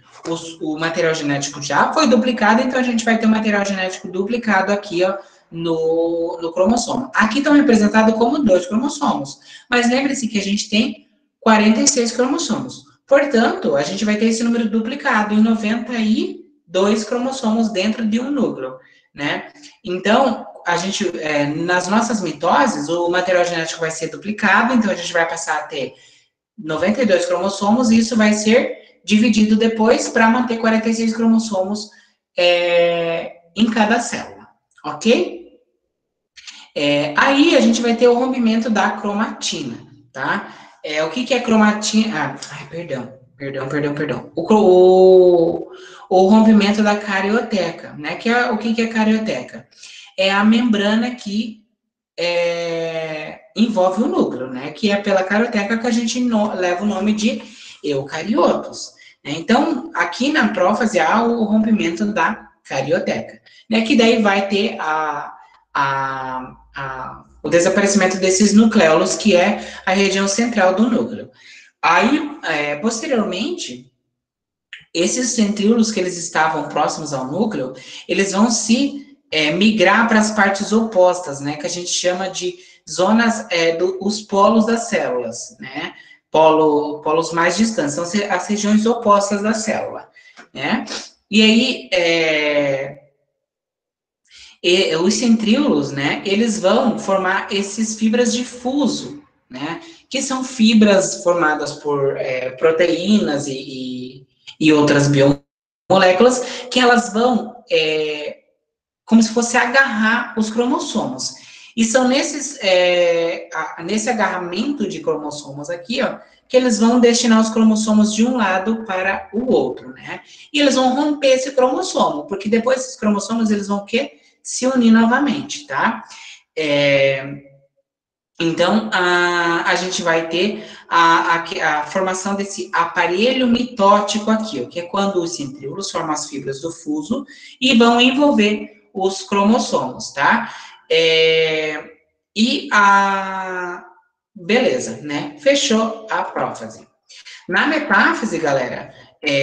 o material genético já foi duplicado, então a gente vai ter o material genético duplicado aqui, ó, no cromossomo. Aqui estão representados como 2 cromossomos, mas lembre-se que a gente tem 46 cromossomos. Portanto, a gente vai ter esse número duplicado em 92 cromossomos dentro de um núcleo, né? Então, nas nossas mitoses, o material genético vai ser duplicado, então a gente vai passar a ter 92 cromossomos, e isso vai ser dividido depois para manter 46 cromossomos em cada célula, ok? Aí a gente vai ter o rompimento da cromatina, tá? O que é cromatina? Perdão. O rompimento da carioteca, né? O que é carioteca? É a membrana que envolve o núcleo, né? Que é pela carioteca que a gente leva o nome de eucariotos. Né? Então, aqui na prófase há o rompimento da carioteca, né? Que daí vai ter o desaparecimento desses nucleolos, que é a região central do núcleo. Aí, posteriormente, esses centríolos que eles estavam próximos ao núcleo, eles vão se migrar para as partes opostas, né, que a gente chama de zonas, os polos das células, né, polos mais distantes, são as regiões opostas da célula, né, e aí, os centríolos, né, eles vão formar esses fibras de fuso, né, que são fibras formadas por proteínas e outras biomoléculas, que elas vão como se fosse agarrar os cromossomos. E são nesse agarramento de cromossomos aqui, ó, que eles vão destinar os cromossomos de um lado para o outro, né? E eles vão romper esse cromossomo, porque depois esses cromossomos, eles vão o quê? Se unir novamente, tá? Então, a gente vai ter a formação desse aparelho mitótico aqui, ó, que é quando os centríolos formam as fibras do fuso e vão envolver os cromossomos, tá? Beleza, né? Fechou a prófase. Na metáfase, galera,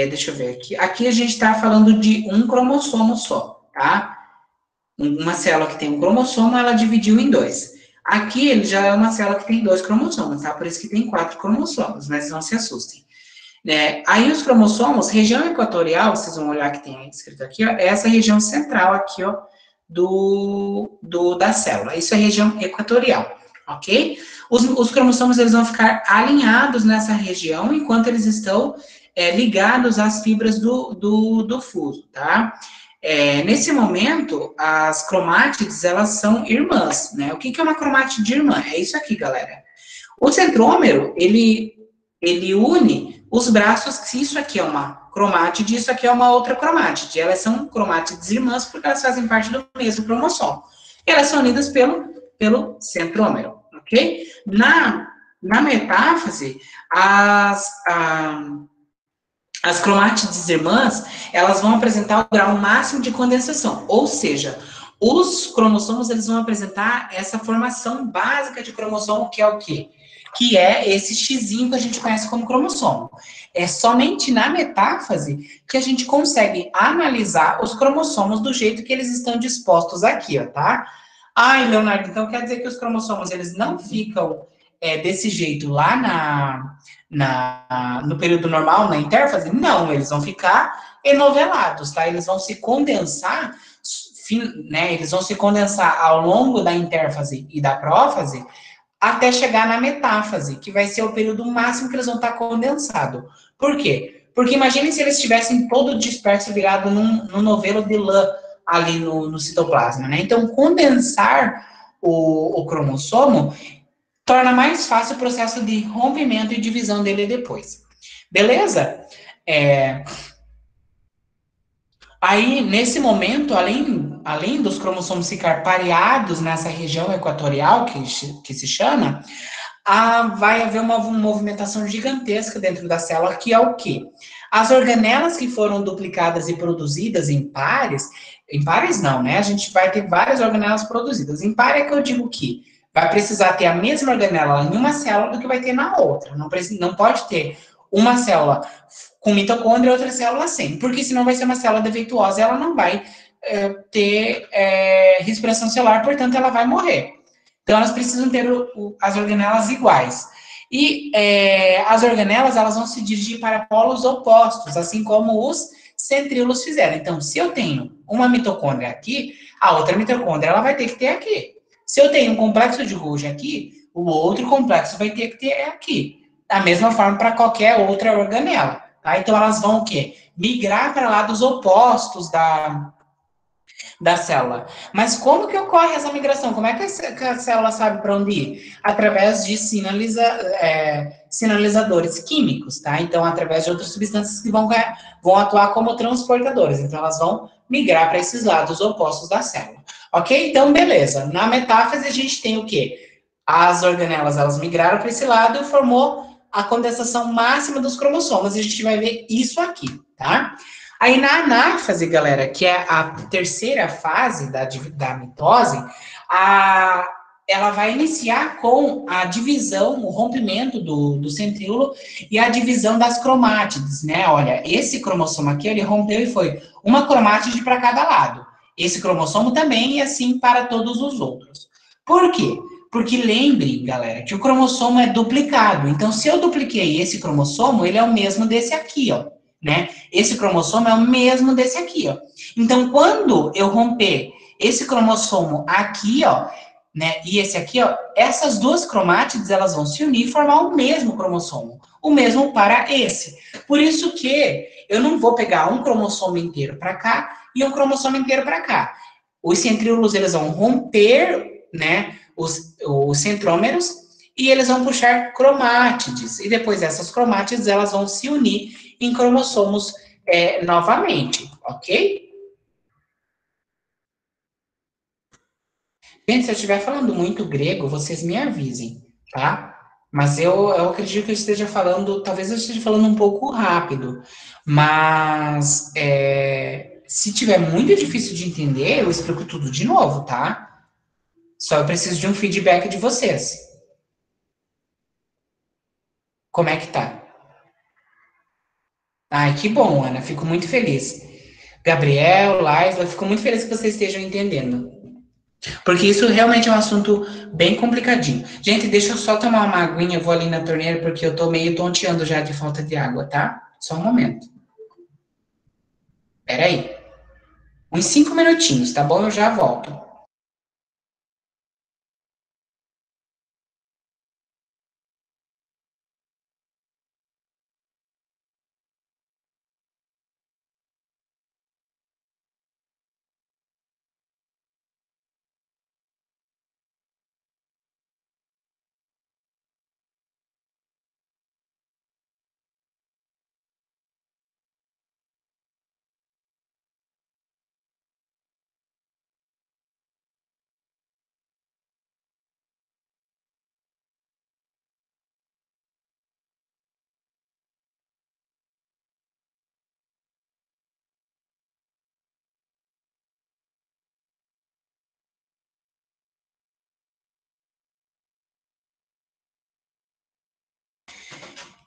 deixa eu ver aqui. Aqui a gente está falando de um cromossomo só, tá? Uma célula que tem um cromossomo, ela dividiu em dois. Aqui ele já é uma célula que tem dois cromossomos, tá? Por isso que tem 4 cromossomos, mas não se assustem. Aí os cromossomos, região equatorial, vocês vão olhar que tem escrito aqui, ó, é essa região central aqui, ó, da célula. Isso é região equatorial, ok? Os cromossomos, eles vão ficar alinhados nessa região enquanto eles estão ligados às fibras do fuso, tá? Nesse momento, as cromátides, elas são irmãs, né? O que é uma cromátide irmã? É isso aqui, galera. O centrômero, ele une os braços, se isso aqui é uma cromátide, isso aqui é uma outra cromátide. Elas são cromátides irmãs porque elas fazem parte do mesmo cromossomo. E elas são unidas pelo centrômero, ok? Na metáfase, as cromátides irmãs, elas vão apresentar o grau máximo de condensação, ou seja, os cromossomos, eles vão apresentar essa formação básica de cromossomo, que é o quê? Que é esse xizinho que a gente conhece como cromossomo. É somente na metáfase que a gente consegue analisar os cromossomos do jeito que eles estão dispostos aqui, ó, tá? Ai, Leonardo, então quer dizer que os cromossomos, eles não ficam desse jeito lá no período normal, na intérfase? Não, eles vão ficar enovelados, tá? Eles vão se condensar, né? Eles vão se condensar ao longo da intérfase e da prófase até chegar na metáfase, que vai ser o período máximo que eles vão estar condensados. Por quê? Porque imagine se eles estivessem todo disperso, virado num novelo de lã ali no citoplasma, né? Então, condensar o cromossomo torna mais fácil o processo de rompimento e divisão dele depois. Beleza? Aí, nesse momento, além dos cromossomos ficar pareados nessa região equatorial, que se chama, vai haver uma movimentação gigantesca dentro da célula, que é o quê? As organelas que foram duplicadas e produzidas em pares não, né? A gente vai ter várias organelas produzidas. Em par é que eu digo que vai precisar ter a mesma organela em uma célula do que vai ter na outra. Não pode ter uma célula com mitocôndria e outra célula sem, porque senão vai ser uma célula defeituosa e ela não vai ter respiração celular, portanto ela vai morrer. Então, elas precisam ter as organelas iguais. E as organelas, elas vão se dirigir para polos opostos, assim como os centríolos fizeram. Então, se eu tenho uma mitocôndria aqui, a outra mitocôndria, ela vai ter que ter aqui. Se eu tenho um complexo de Golgi aqui, o outro complexo vai ter que ter aqui. Da mesma forma para qualquer outra organela. Tá? Então, elas vão o quê? Migrar para lados opostos da célula. Mas como que ocorre essa migração? Como é que a célula sabe para onde ir? Através de sinalizadores químicos, tá? Então, através de outras substâncias que vão atuar como transportadores. Então, elas vão migrar para esses lados opostos da célula. Ok? Então, beleza. Na metáfase, a gente tem o quê? As organelas, elas migraram para esse lado e formou a condensação máxima dos cromossomos. E a gente vai ver isso aqui, tá? Aí na anáfase, galera, que é a terceira fase da mitose, ela vai iniciar com a divisão, o rompimento do centríolo e a divisão das cromátides, né? Olha, esse cromossomo aqui, ele rompeu e foi uma cromátide para cada lado. Esse cromossomo também e assim para todos os outros. Por quê? Porque lembrem, galera, que o cromossomo é duplicado. Então, se eu dupliquei esse cromossomo, ele é o mesmo desse aqui, ó. Né? Esse cromossomo é o mesmo desse aqui, ó. Então, quando eu romper esse cromossomo aqui, ó, né, e esse aqui, ó, essas duas cromátides, elas vão se unir e formar o mesmo cromossomo, o mesmo para esse. Por isso que eu não vou pegar um cromossomo inteiro para cá e um cromossomo inteiro para cá. Os centríolos, eles vão romper, né, os centrômeros e eles vão puxar cromátides. E depois essas cromátides, elas vão se unir em cromossomos novamente, ok? Gente, se eu estiver falando muito grego, vocês me avisem, tá? Mas eu acredito que eu esteja falando, talvez eu esteja falando um pouco rápido, mas se tiver muito difícil de entender, eu explico tudo de novo, tá? Só eu preciso de um feedback de vocês. Como é que tá? Ai, que bom, Ana. Fico muito feliz. Gabriel, Laisla, fico muito feliz que vocês estejam entendendo. Porque isso realmente é um assunto bem complicadinho. Gente, deixa eu só tomar uma aguinha, eu vou ali na torneira, porque eu tô meio tonteando já de falta de água, tá? Só um momento. Pera aí. Uns 5 minutinhos, tá bom? Eu já volto.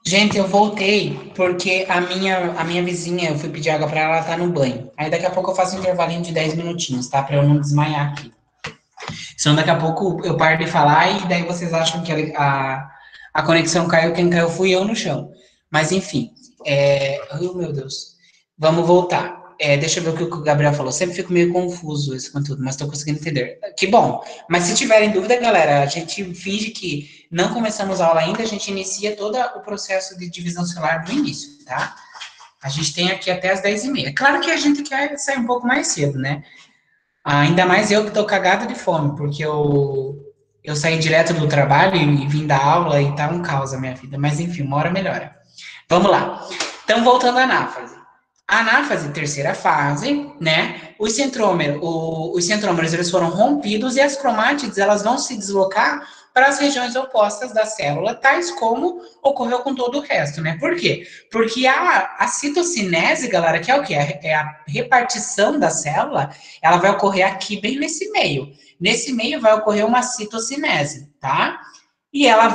Gente, eu voltei porque a minha vizinha, eu fui pedir água pra ela, ela tá no banho. Aí daqui a pouco eu faço um intervalinho de 10 minutinhos, tá? Pra eu não desmaiar aqui. Senão daqui a pouco eu paro de falar e daí vocês acham que a conexão caiu, quem caiu fui eu no chão. Mas enfim, oh meu Deus. Vamos voltar. Deixa eu ver o que o Gabriel falou. Sempre fico meio confuso esse conteúdo, mas estou conseguindo entender. Que bom. Mas se tiverem dúvida, galera, a gente finge que não começamos a aula ainda, a gente inicia todo o processo de divisão celular do início, tá? A gente tem aqui até as 10h30. Claro que a gente quer sair um pouco mais cedo, né? Ainda mais eu que tô cagado de fome, porque eu saí direto do trabalho e vim da aula e tá um caos a minha vida. Mas enfim, uma hora melhora. Vamos lá. Então, voltando à anáfase. A anáfase, terceira fase, né? Os centrômeros eles foram rompidos e as cromátides elas vão se deslocar para as regiões opostas da célula, tais como ocorreu com todo o resto, né? Por quê? Porque a citocinese, galera, que é o quê? É a repartição da célula, ela vai ocorrer aqui, bem nesse meio. Nesse meio vai ocorrer uma citocinese, tá? E ela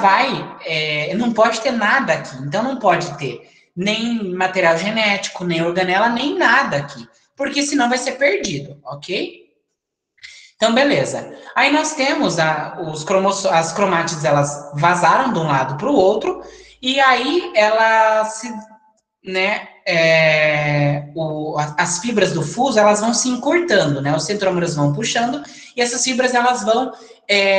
não pode ter nada aqui. Então não pode ter nem material genético, nem organela, nem nada aqui. Porque senão vai ser perdido, ok? Então, beleza. Aí nós temos as cromátides, elas vazaram de um lado para o outro, e aí ela se, né, as fibras do fuso, elas vão se encurtando, né? Os centrômeros vão puxando, e essas fibras, elas vão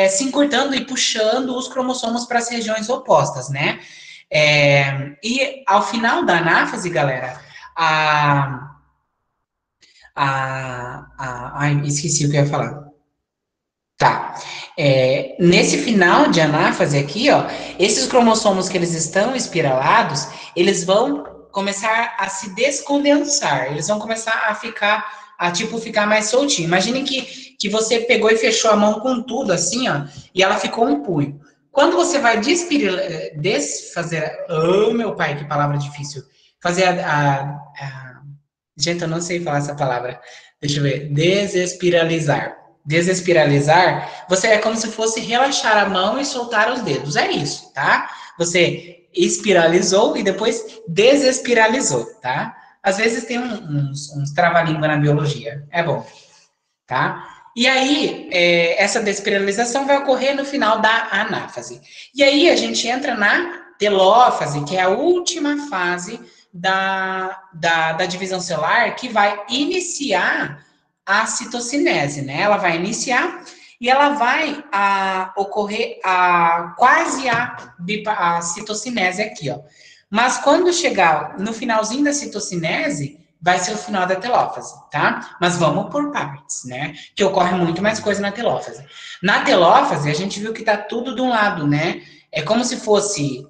se encurtando e puxando os cromossomos para as regiões opostas, né? E ao final da anáfase, galera, ai, esqueci o que eu ia falar. Tá. Nesse final de anáfase aqui, ó, esses cromossomos que eles estão espiralados, eles vão começar a se descondensar, eles vão começar tipo, ficar mais soltinho. Imagine que você pegou e fechou a mão com tudo, assim, ó, e ela ficou um punho. Quando você vai desfazer, oh, meu pai, que palavra difícil, fazer gente, eu não sei falar essa palavra, deixa eu ver, desespiralizar, você é como se fosse relaxar a mão e soltar os dedos. É isso, tá? Você espiralizou e depois desespiralizou, tá? Às vezes tem uns trava-língua na biologia. É bom, tá? E aí, essa despiralização vai ocorrer no final da anáfase. E aí a gente entra na telófase, que é a última fase da divisão celular, que vai iniciar a citocinese, né? Ela vai iniciar e ela vai ocorrer quase a citocinese aqui, ó. Mas quando chegar no finalzinho da citocinese, vai ser o final da telófase, tá? Mas vamos por partes, né? Que ocorre muito mais coisa na telófase. Na telófase, a gente viu que tá tudo de um lado, né? É como se fosse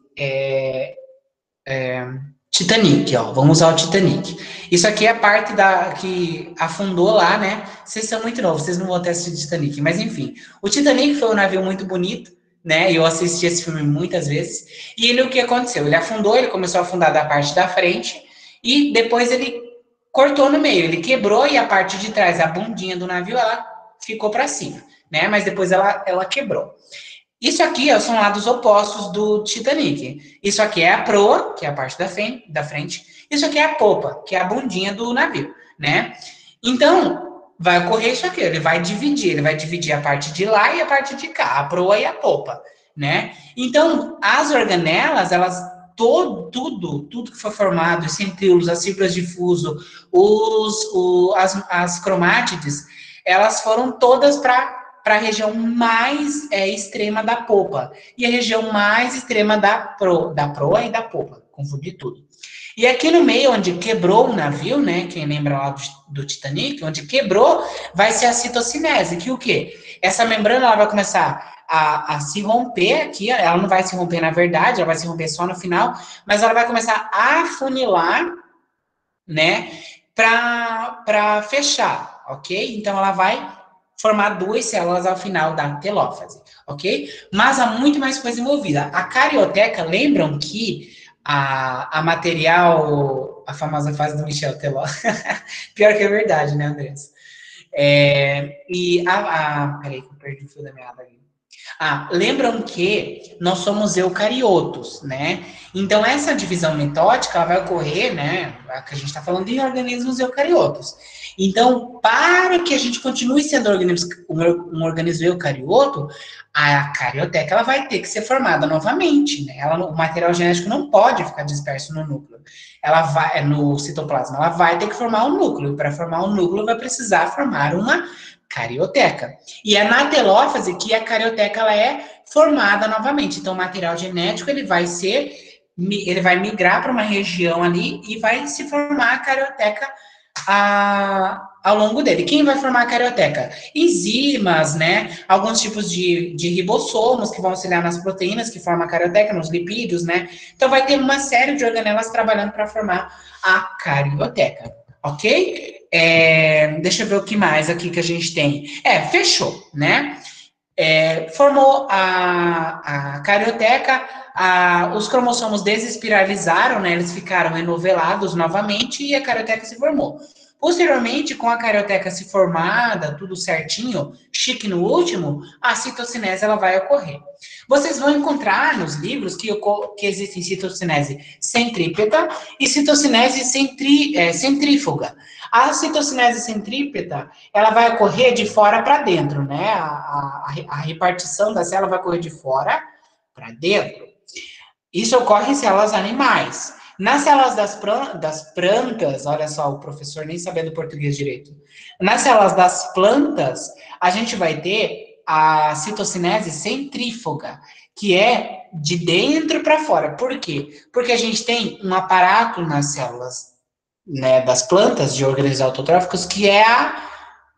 Titanic, ó. Vamos usar o Titanic. Isso aqui é a parte que afundou lá, né? Vocês são muito novos, vocês não vão ter assistido Titanic. Mas enfim, o Titanic foi um navio muito bonito, né? Eu assisti esse filme muitas vezes. E ele, o que aconteceu? Ele afundou, ele começou a afundar da parte da frente e depois ele cortou no meio. Ele quebrou e a parte de trás, a bundinha do navio, ela ficou para cima, né? Mas depois ela quebrou. Isso aqui são lados opostos do Titanic. Isso aqui é a proa, que é a parte da frente. Isso aqui é a popa, que é a bundinha do navio, né? Então, vai ocorrer isso aqui, ele vai dividir a parte de lá e a parte de cá, a proa e a popa, né? Então, as organelas, elas tudo que foi formado, os centríolos, as fibras de fuso, as cromátides, elas foram todas para a região mais extrema da popa e a região mais extrema da proa e da popa, confundi tudo. E aqui no meio, onde quebrou o navio, né? Quem lembra lá do Titanic, onde quebrou, vai ser a citocinese, que o quê? Essa membrana ela vai começar a se romper aqui, ela não vai se romper na verdade, ela vai se romper só no final, mas ela vai começar a afunilar, né? Para fechar, ok? Então ela vai formar duas células ao final da telófase, ok? Mas há muito mais coisa envolvida. A carioteca, lembram que a material, a famosa fase do Michel Teló, pior que é verdade, né, Andrés? Peraí que eu perdi o fio da meada aqui. Lembram que nós somos eucariotos, né? Então, essa divisão mitótica ela vai ocorrer, né? Que a gente está falando de organismos eucariotos. Então, para que a gente continue sendo um organismo eucarioto, a carioteca ela vai ter que ser formada novamente, né? O material genético não pode ficar disperso no núcleo. Ela vai no citoplasma, ela vai ter que formar um núcleo. Para formar um núcleo, vai precisar formar uma carioteca. E é na telófase que a carioteca ela é formada novamente. Então, o material genético ele vai migrar para uma região ali e vai se formar a carioteca ao longo dele. Quem vai formar a carioteca? Enzimas, né? Alguns tipos de ribossomos que vão auxiliar nas proteínas que formam a carioteca, nos lipídios, né? Então, vai ter uma série de organelas trabalhando para formar a carioteca, ok? Deixa eu ver o que mais aqui que a gente tem. Fechou, né? Formou a carioteca, os cromossomos desespiralizaram, né? Eles ficaram enovelados novamente e a carioteca se formou. Posteriormente, com a carioteca se formada, tudo certinho, chique no último, a citocinese ela vai ocorrer. Vocês vão encontrar nos livros que existe citocinese centrípeta e citocinese centrífuga. A citocinese centrípeta, ela vai ocorrer de fora para dentro, né? A repartição da célula vai ocorrer de fora para dentro. Isso ocorre em células animais. Nas células das plantas, olha só, o professor nem sabendo português direito. Nas células das plantas, a gente vai ter a citocinese centrífuga, que é de dentro para fora. Por quê? Porque a gente tem um aparato nas células, né, das plantas de organismos autotróficos, que é a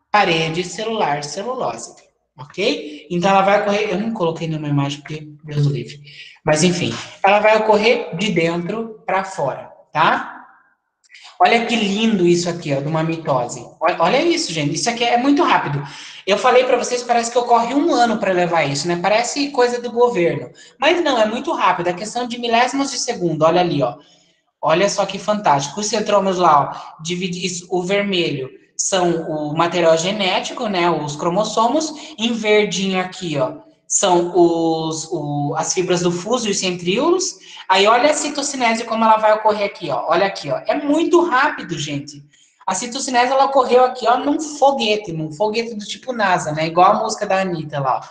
parede celular celulose, ok? Então ela vai ocorrer, eu não coloquei nenhuma imagem porque Deus o livre, mas enfim, ela vai ocorrer de dentro para fora, tá? Olha que lindo isso aqui, ó, de uma mitose. Olha isso, gente, isso aqui é muito rápido. Eu falei para vocês, parece que ocorre 1 ano para levar isso, né? Parece coisa do governo, mas não, é muito rápido, é questão de milésimos de segundo. Olha ali, ó. Olha só que fantástico. Os centrômeros lá, ó, o vermelho são o material genético, né, os cromossomos. Em verdinho aqui, ó, são as fibras do fuso e os centríolos. Aí olha a citocinese como ela vai ocorrer aqui, ó. Olha aqui, ó. É muito rápido, gente. A citocinese ela ocorreu aqui, ó, num foguete do tipo NASA, né? Igual a música da Anitta lá, ó.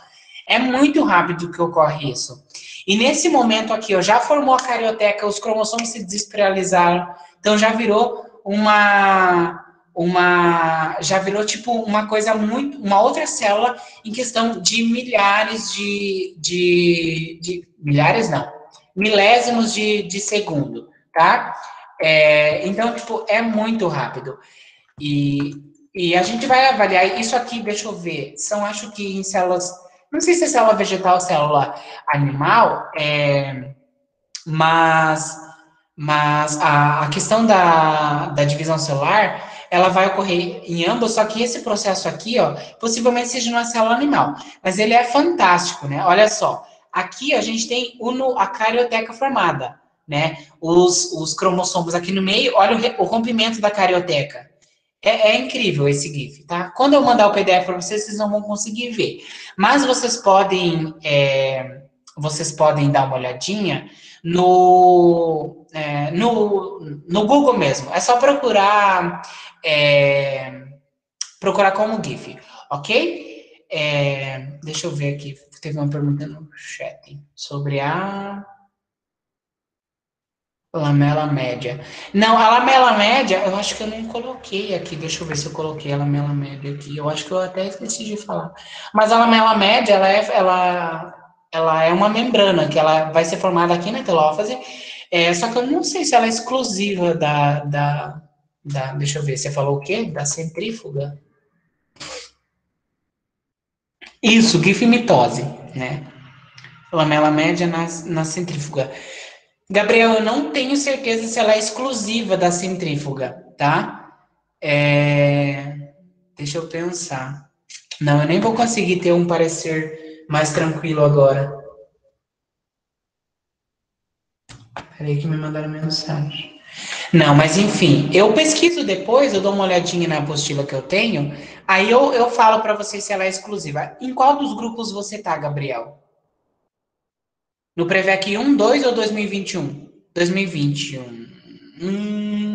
É muito rápido que ocorre isso. E nesse momento aqui, ó, já formou a carioteca, os cromossomos se desespiralizaram, então já virou já virou tipo uma coisa uma outra célula em questão de milhares milhares não, milésimos de segundo, tá? Então, tipo, é muito rápido. E a gente vai avaliar isso aqui, deixa eu ver, acho que em células, não sei se é célula vegetal ou célula animal, mas a questão da divisão celular, ela vai ocorrer em ambos, só que esse processo aqui, ó, possivelmente seja numa célula animal, mas ele é fantástico, né? Olha só, aqui a gente tem a carioteca formada, né? Os cromossomos aqui no meio, olha o rompimento da carioteca. É incrível esse GIF, tá? Quando eu mandar o PDF para vocês, vocês não vão conseguir ver. Mas vocês podem vocês podem dar uma olhadinha no Google mesmo. É só procurar como GIF, ok? Deixa eu ver aqui. Teve uma pergunta no chat sobre a lamela média. Não, a lamela média, eu acho que eu não coloquei aqui. Deixa eu ver se eu coloquei a lamela média aqui. Eu acho que eu até esqueci de falar. Mas a lamela média, ela é uma membrana que ela vai ser formada aqui na telófase. Só que eu não sei se ela é exclusiva deixa eu ver, você falou o quê? Da centrífuga? Isso, gifimitose, né? Lamela média na centrífuga. Gabriel, eu não tenho certeza se ela é exclusiva da centrífuga, tá? Deixa eu pensar. Não, eu nem vou conseguir ter um parecer mais tranquilo agora. Peraí que me mandaram mensagem. Não, mas enfim, eu pesquiso depois, eu dou uma olhadinha na apostila que eu tenho, aí eu falo para você se ela é exclusiva. Em qual dos grupos você tá, Gabriel? No Prevec 1, 2 ou 2021? 2021.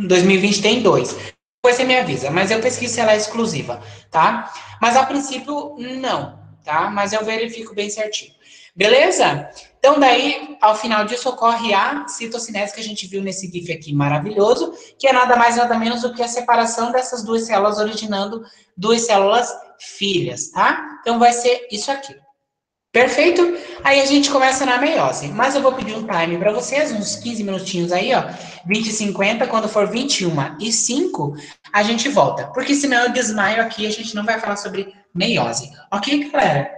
2020 tem dois. Depois você me avisa, mas eu pesquiso se ela é exclusiva, tá? Mas a princípio, não, tá? Mas eu verifico bem certinho. Beleza? Então, daí, ao final disso, ocorre a citocinese que a gente viu nesse GIF aqui maravilhoso, que é nada mais nada menos do que a separação dessas duas células, originando duas células filhas, tá? Então, vai ser isso aqui. Perfeito? Aí a gente começa na meiose. Mas eu vou pedir um time para vocês, uns 15 minutinhos aí, ó. 20 e 50, quando for 21 e 5, a gente volta. Porque senão eu desmaio aqui e a gente não vai falar sobre meiose. Ok, galera?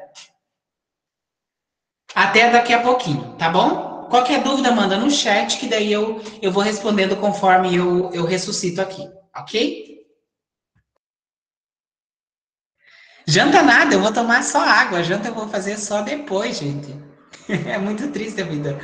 Até daqui a pouquinho, tá bom? Qualquer dúvida, manda no chat, que daí eu vou respondendo conforme eu ressuscito aqui, ok? Janta nada, eu vou tomar só água. Janta eu vou fazer só depois, gente. É muito triste a vida.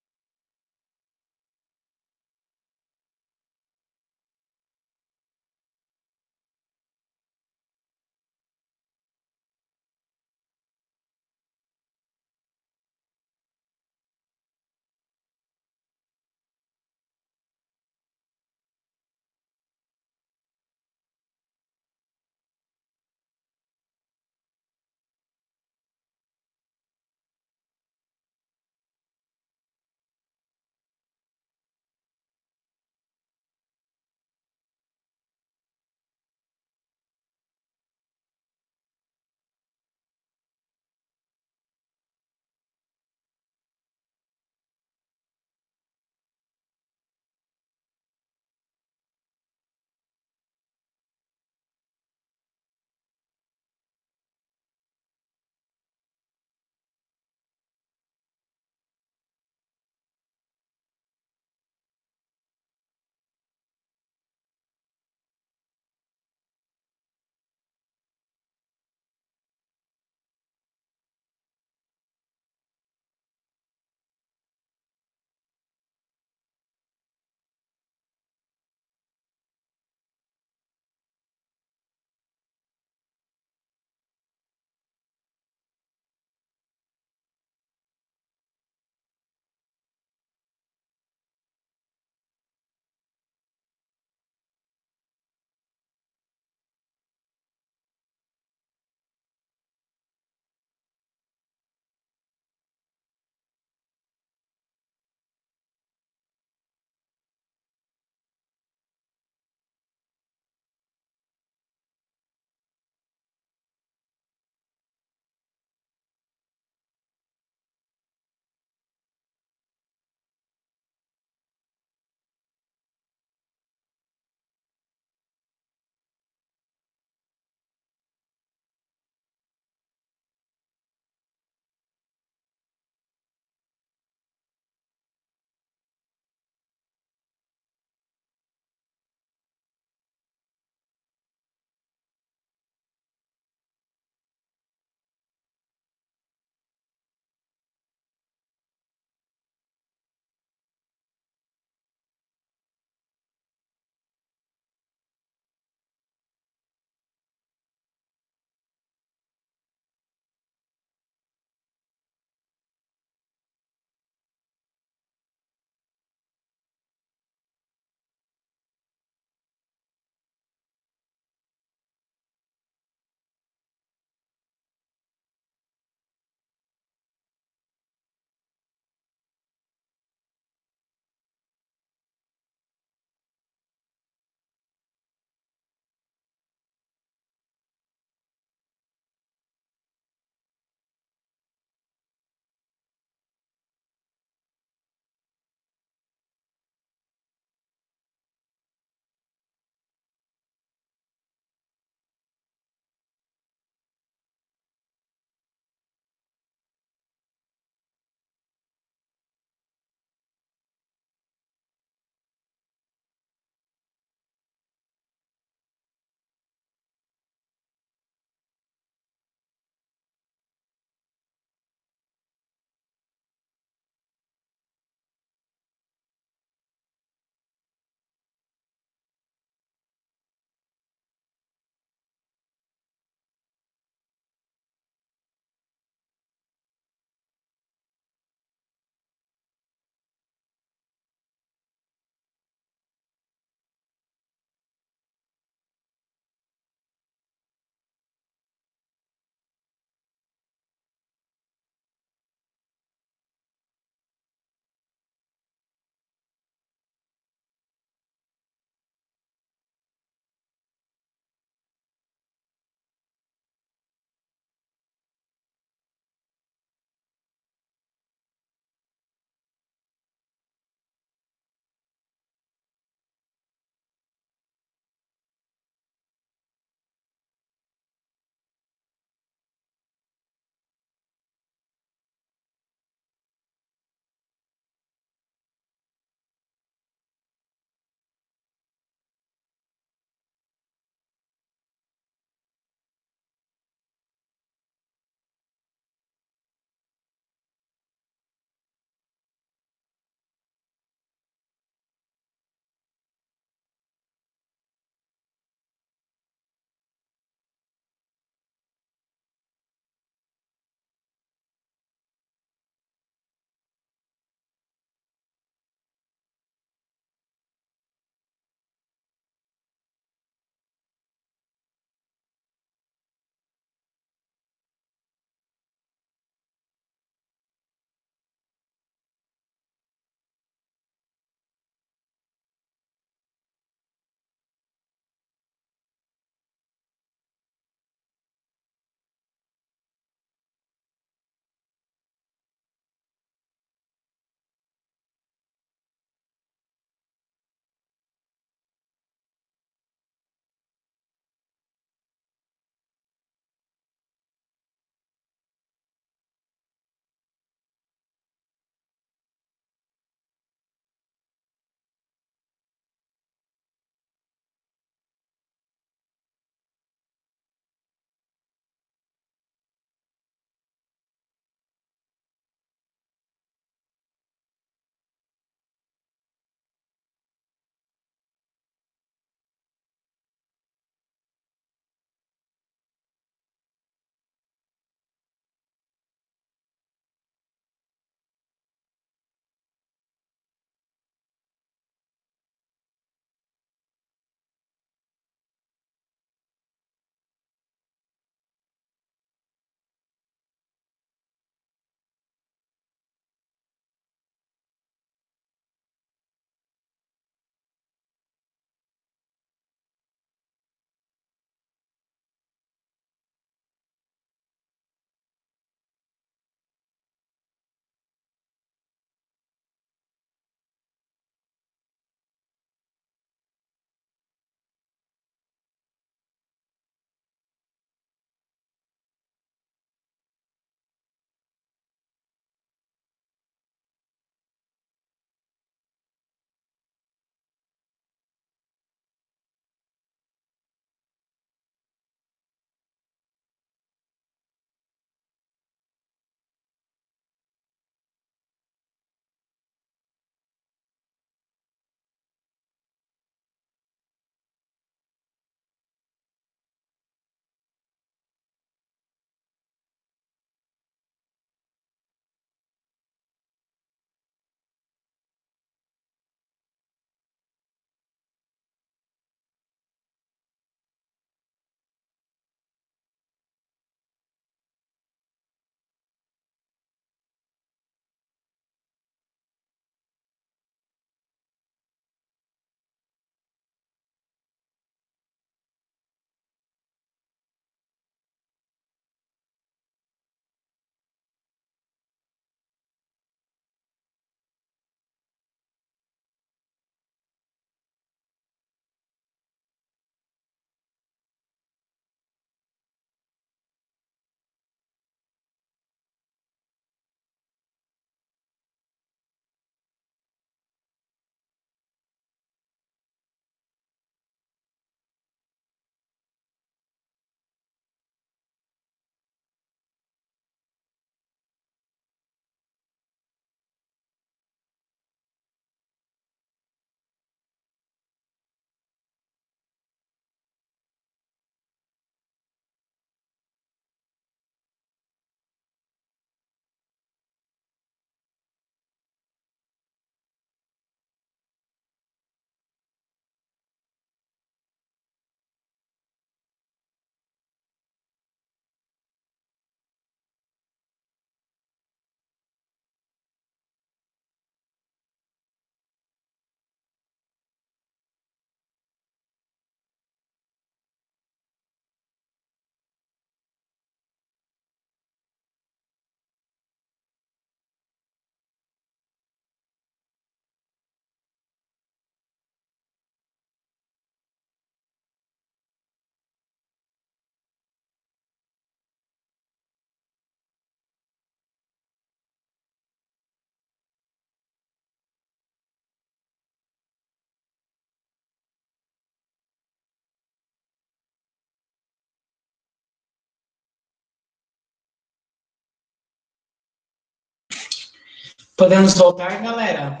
Podemos voltar, galera?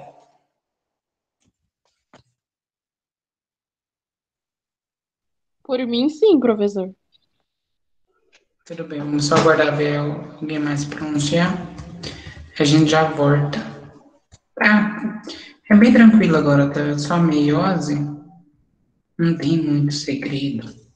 Por mim, sim, professor. Tudo bem, vamos só aguardar ver alguém mais pronunciar. A gente já volta. Ah, é bem tranquilo agora, tá? Só meiose. Não tem muito segredo.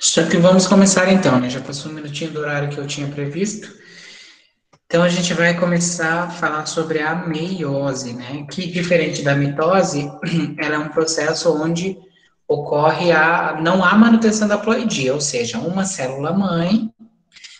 Só que vamos começar então, né? Já passou um minutinho do horário que eu tinha previsto. Então a gente vai começar a falar sobre a meiose, né? Que diferente da mitose, ela é um processo onde ocorre não há manutenção da ploidia, ou seja, uma célula mãe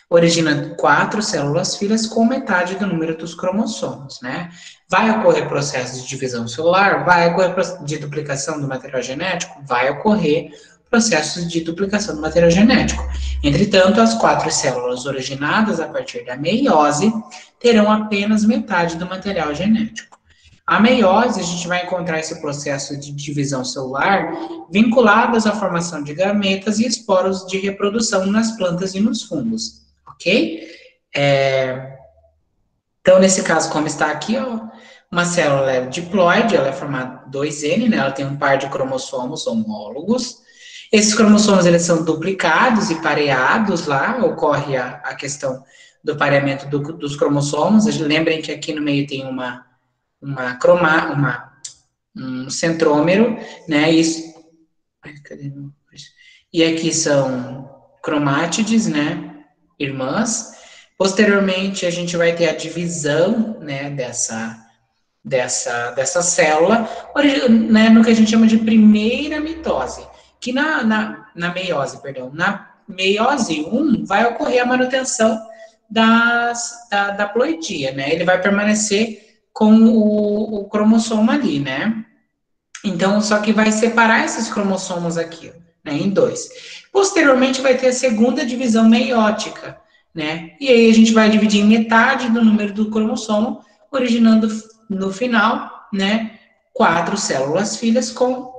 origina 4 células filhas com metade do número dos cromossomos, né? Vai ocorrer processo de divisão celular, vai ocorrer de duplicação do material genético, vai ocorrer processos de duplicação do material genético. Entretanto, as 4 células originadas a partir da meiose terão apenas metade do material genético. A meiose, a gente vai encontrar esse processo de divisão celular vinculadas à formação de gametas e esporos de reprodução nas plantas e nos fungos, ok? Então, nesse caso, como está aqui, ó, uma célula é diploide, ela é formada de 2N, né? Ela tem um par de cromossomos homólogos. Esses cromossomos, eles são duplicados e pareados lá, ocorre a questão do pareamento dos cromossomos. Lembrem que aqui no meio tem um centrômero, né? E aqui são cromátides, né? Irmãs. Posteriormente, a gente vai ter a divisão, né, dessa célula, né, no que a gente chama de primeira mitose, que na meiose, perdão, na meiose 1 vai ocorrer a manutenção da ploidia, né? Ele vai permanecer com o cromossomo ali, né? Então, só que vai separar esses cromossomos aqui, né, em 2. Posteriormente, vai ter a segunda divisão meiótica, né? E aí a gente vai dividir em metade do número do cromossomo, originando no final, né, 4 células filhas com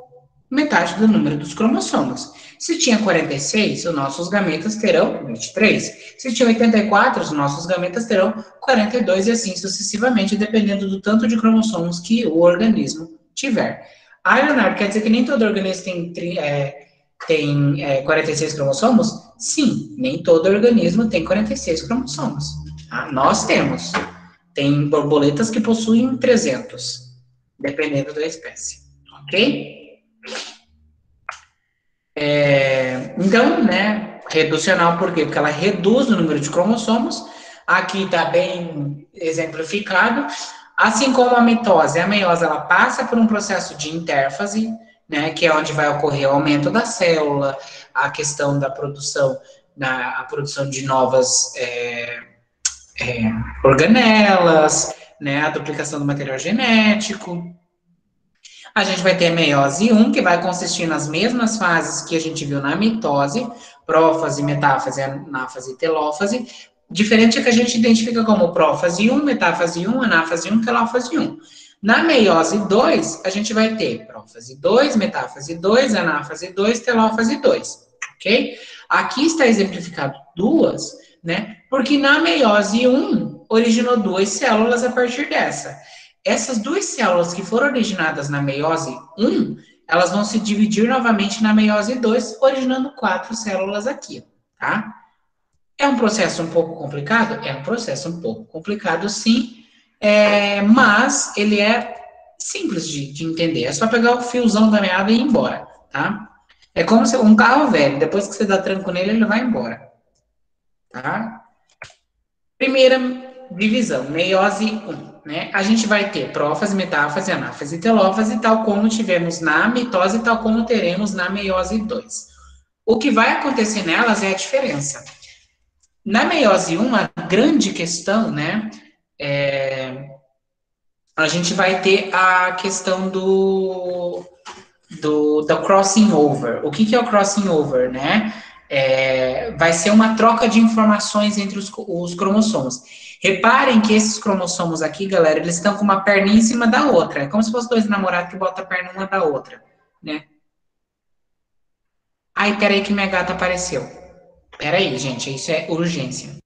metade do número dos cromossomos. Se tinha 46, os nossos gametas terão 23. Se tinha 84, os nossos gametas terão 42 e assim sucessivamente, dependendo do tanto de cromossomos que o organismo tiver. Ah, Leonardo, quer dizer que nem todo organismo tem 46 cromossomos? Sim, nem todo organismo tem 46 cromossomos. Ah, nós temos. Tem borboletas que possuem 300, dependendo da espécie. Ok? Então, né, reducional por quê? Porque ela reduz o número de cromossomos, Aqui está bem exemplificado. Assim como a meiose ela passa por um processo de intérfase, né, que é onde vai ocorrer o aumento da célula, a questão da produção, a produção de novas organelas, né, a duplicação do material genético. A gente vai ter a meiose 1, que vai consistir nas mesmas fases que a gente viu na mitose, prófase, metáfase, anáfase e telófase. Diferente é que a gente identifica como prófase 1, metáfase 1, anáfase 1, telófase 1. Na meiose 2, a gente vai ter prófase 2, metáfase 2, anáfase 2, telófase 2, ok? Aqui está exemplificado duas, né? Porque na meiose 1, originou duas células a partir dessa. Essas duas células que foram originadas na meiose 1, elas vão se dividir novamente na meiose 2, originando quatro células aqui, tá? É um processo um pouco complicado? É um processo um pouco complicado, sim, mas ele é simples de entender. É só pegar o fiozão da meada e ir embora, tá? É como se um carro velho, depois que você dá tranco nele, ele vai embora, tá? Primeira divisão, meiose 1, né? A gente vai ter prófase, metáfase, anáfase e telófase, tal como tivemos na mitose, tal como teremos na meiose 2. O que vai acontecer nelas é a diferença. Na meiose 1, a grande questão, né, a gente vai ter a questão do crossing over. O que é o crossing over, né? Vai ser uma troca de informações entre os cromossomos. Reparem que esses cromossomos aqui, galera, eles estão com uma perninha em cima da outra. É como se fossem dois namorados que botam a perna uma da outra, né? Ai, peraí que minha gata apareceu. Peraí, gente, isso é urgência.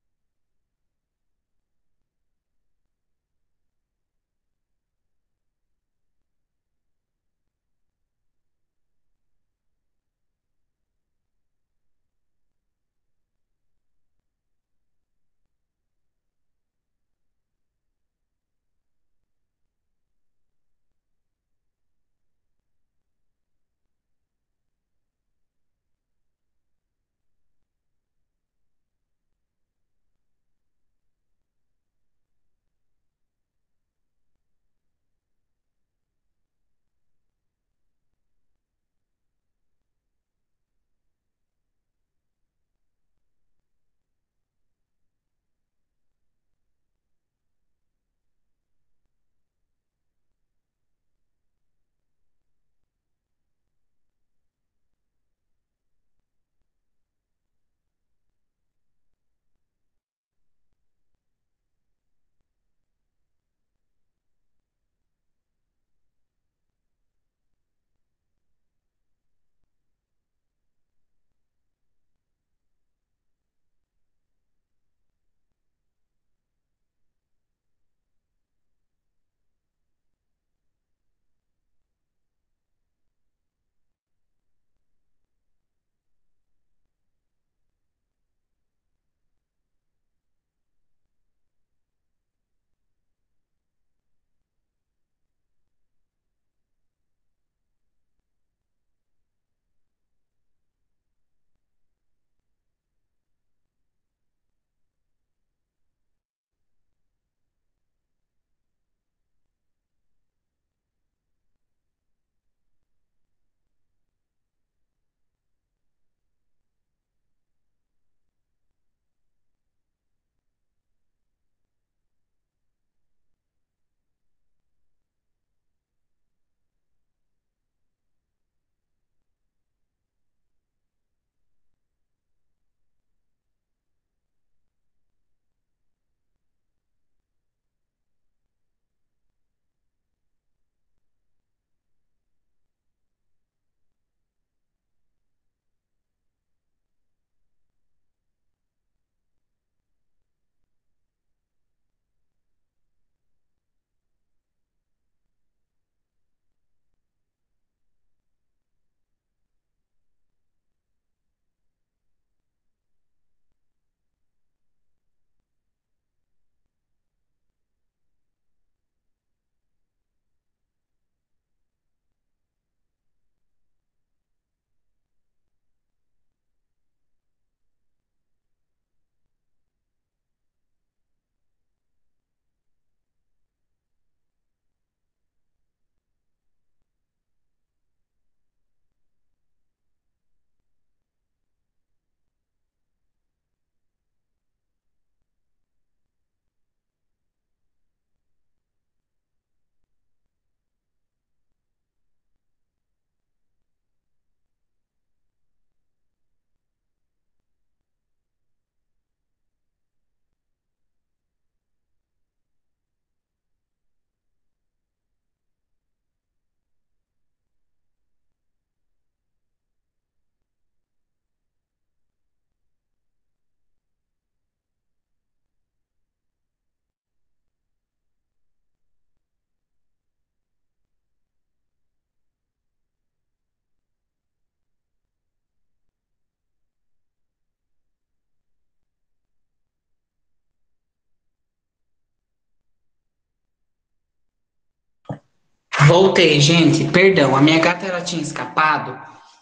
Voltei, gente. Perdão, a minha gata ela tinha escapado.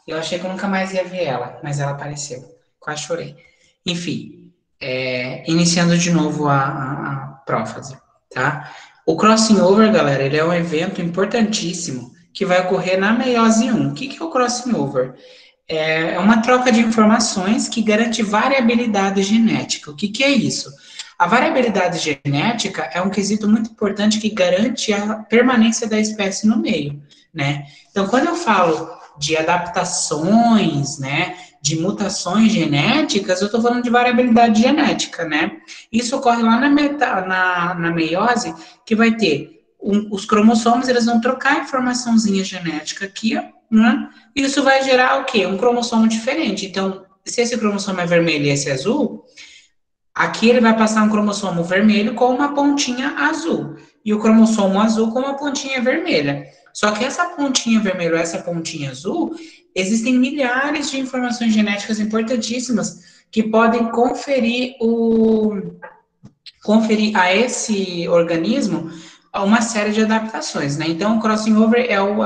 Eu achei que eu nunca mais ia ver ela, mas ela apareceu. Quase chorei. Enfim, iniciando de novo a prófase, tá? O crossing over, galera, ele é um evento importantíssimo que vai ocorrer na meiose 1. O que que é o crossing over? É uma troca de informações que garante variabilidade genética. O que que é isso? A variabilidade genética é um quesito muito importante que garante a permanência da espécie no meio, né? Então, quando eu falo de adaptações, né, de mutações genéticas, eu estou falando de variabilidade genética, né? Isso ocorre lá na meiose, que vai ter os cromossomos, eles vão trocar a informaçãozinha genética aqui, ó, né? Isso vai gerar o quê? Um cromossomo diferente. Então, se esse cromossomo é vermelho e esse é azul, aqui ele vai passar um cromossomo vermelho com uma pontinha azul. E o cromossomo azul com uma pontinha vermelha. Só que essa pontinha vermelha ou essa pontinha azul, existem milhares de informações genéticas importantíssimas que podem conferir a esse organismo uma série de adaptações, né? Então, o crossing over é o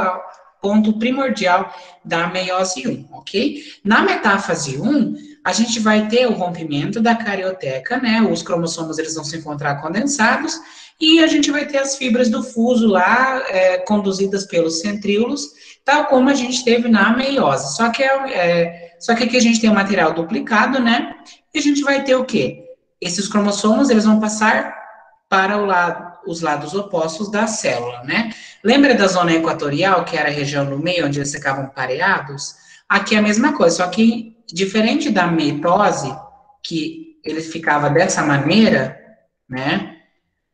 ponto primordial da meiose 1, ok? Na metáfase 1, a gente vai ter o rompimento da carioteca, né? Os cromossomos eles vão se encontrar condensados e a gente vai ter as fibras do fuso lá conduzidas pelos centríolos, tal como a gente teve na meiose. Só que aqui a gente tem o material duplicado, né? E a gente vai ter o quê? Esses cromossomos eles vão passar para os lados opostos da célula, né? Lembra da zona equatorial, que era a região no meio, onde eles ficavam pareados? Aqui é a mesma coisa, só que diferente da mitose, que ele ficava dessa maneira, né?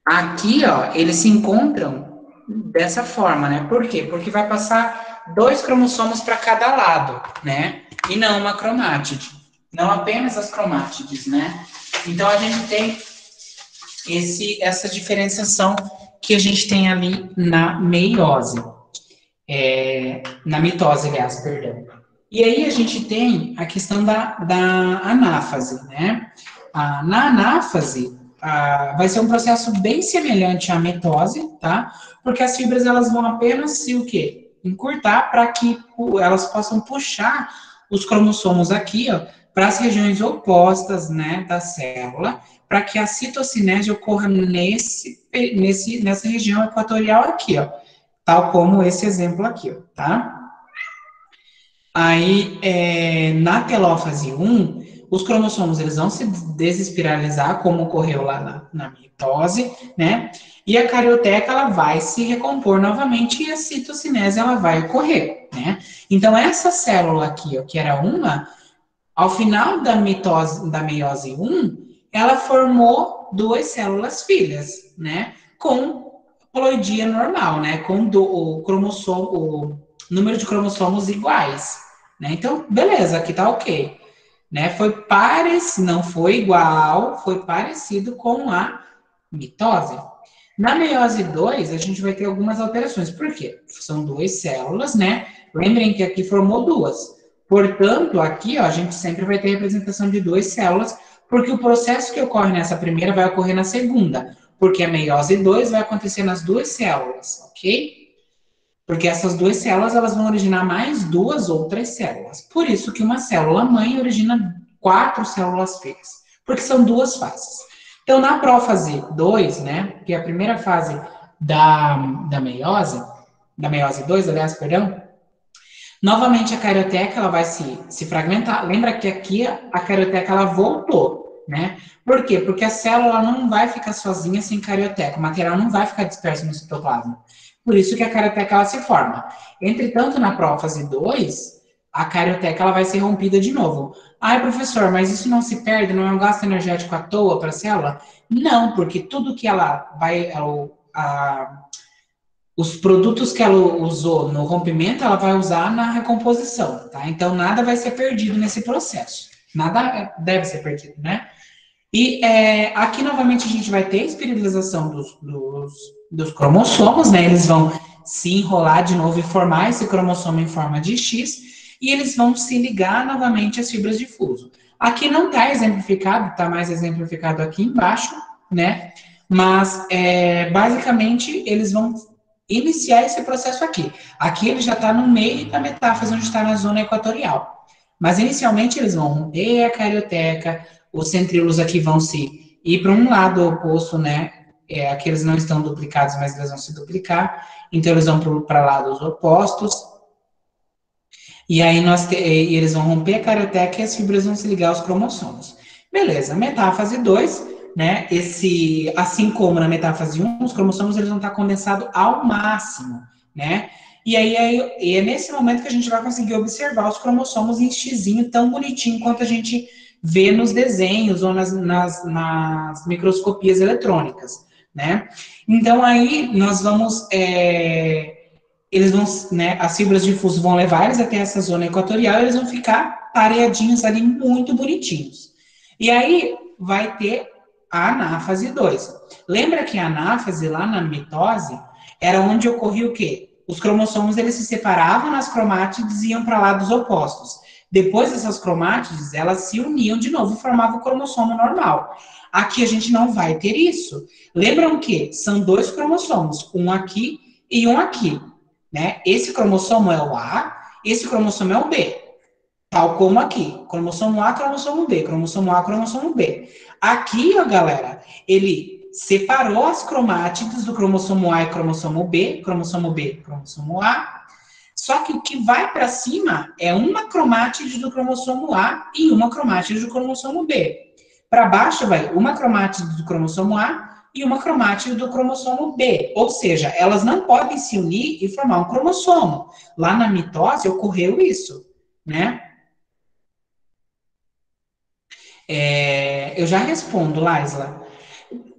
Aqui, ó, eles se encontram dessa forma, né? Por quê? Porque vai passar 2 cromossomos para cada lado, né? E não uma cromátide. Não apenas as cromátides, né? Então, a gente tem essa diferenciação que a gente tem ali na meiose. Na mitose, aliás, perdão. E aí a gente tem a questão da anáfase, né? Na anáfase, vai ser um processo bem semelhante à mitose, tá? Porque as fibras, elas vão apenas se o quê? Encurtar para que elas possam puxar os cromossomos aqui, ó, para as regiões opostas, né, da célula, para que a citocinese ocorra nessa região equatorial aqui, ó, tal como esse exemplo aqui, ó, tá? Aí, na telófase 1, os cromossomos eles vão se desespiralizar, como ocorreu lá na mitose, né? E a carioteca ela vai se recompor novamente e a citocinese ela vai ocorrer, né? Então, essa célula aqui, ó, que era uma, ao final da meiose 1, ela formou 2 células filhas, né? Com ploidia normal, né? Com o número de cromossomos iguais, né? Então, beleza, aqui tá ok, né? Não foi igual, foi parecido com a mitose. Na meiose 2, a gente vai ter algumas alterações. Por quê? São 2 células, né? Lembrem que aqui formou 2. Portanto, aqui ó, a gente sempre vai ter representação de 2 células, porque o processo que ocorre nessa primeira vai ocorrer na segunda, porque a meiose 2 vai acontecer nas 2 células, ok? Porque essas 2 células elas vão originar mais 2 outras células. Por isso que uma célula mãe origina 4 células filhas, porque são 2 fases. Então, na prófase 2, né, que é a primeira fase da meiose 2, aliás, perdão, novamente a carioteca ela vai se fragmentar. Lembra que aqui a carioteca ela voltou, né? Por quê? Porque a célula não vai ficar sozinha sem carioteca, o material não vai ficar disperso no citoplasma. Por isso que a carioteca ela se forma. Entretanto, na prófase 2, a carioteca ela vai ser rompida de novo. Ai, professor, mas isso não se perde? Não é um gasto energético à toa para a célula? Não, porque tudo que ela vai... os produtos que ela usou no rompimento, ela vai usar na recomposição, tá? Então, nada vai ser perdido nesse processo. Nada deve ser perdido, né? E aqui, novamente, a gente vai ter a espiralização dos cromossomos, né? Eles vão se enrolar de novo e formar esse cromossomo em forma de X, e eles vão se ligar novamente às fibras de fuso. Aqui não está exemplificado, está mais exemplificado aqui embaixo, né? Mas, basicamente, eles vão iniciar esse processo aqui. Aqui ele já está no meio da metáfase, onde está na zona equatorial. Mas inicialmente eles vão romper a carioteca, os centríolos aqui vão se ir para um lado oposto, né? Aqui eles não estão duplicados, mas eles vão se duplicar. Então eles vão para lados opostos. E aí eles vão romper a carioteca e as fibras vão se ligar aos cromossomos. Beleza, metáfase 2, né? Assim como na metáfase 1, os cromossomos eles vão estar condensados ao máximo, né? E aí é nesse momento que a gente vai conseguir observar os cromossomos em xizinho tão bonitinho quanto a gente vê nos desenhos ou nas microscopias eletrônicas, né? Então aí nós vamos eles vão, né, as fibras de fuso vão levar eles até essa zona equatorial e eles vão ficar pareadinhos ali, muito bonitinhos. E aí vai ter a anáfase 2. Lembra que a anáfase, lá na mitose, era onde ocorria o quê? Os cromossomos, eles se separavam nas cromátides e iam para lados opostos. Depois dessas cromátides, elas se uniam de novo e formavam o cromossomo normal. Aqui a gente não vai ter isso. Lembram que são 2 cromossomos, um aqui e um aqui. Né? Esse cromossomo é o A, esse cromossomo é o B. Tal como aqui, cromossomo A, cromossomo B, cromossomo A, cromossomo B. Aqui, ó, galera, ele separou as cromátides do cromossomo A e cromossomo B, cromossomo A. Só que o que vai para cima é uma cromátide do cromossomo A e uma cromátide do cromossomo B. Para baixo vai uma cromátide do cromossomo A e uma cromátide do cromossomo B. Ou seja, elas não podem se unir e formar um cromossomo. Lá na mitose ocorreu isso, né? Eu já respondo, Laisla.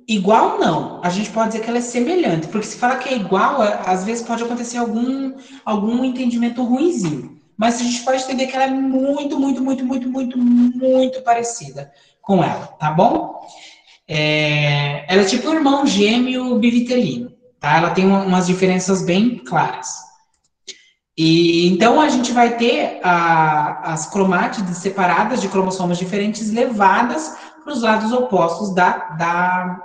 Igual não, a gente pode dizer que ela é semelhante, porque se fala que é igual, às vezes pode acontecer algum entendimento ruinzinho. Mas a gente pode entender que ela é muito, muito, muito, muito, muito, muito parecida com ela, tá bom? Ela é tipo um irmão gêmeo bivitelino, tá? Ela tem umas diferenças bem claras. E então a gente vai ter as cromátides separadas de cromossomos diferentes levadas para os lados opostos da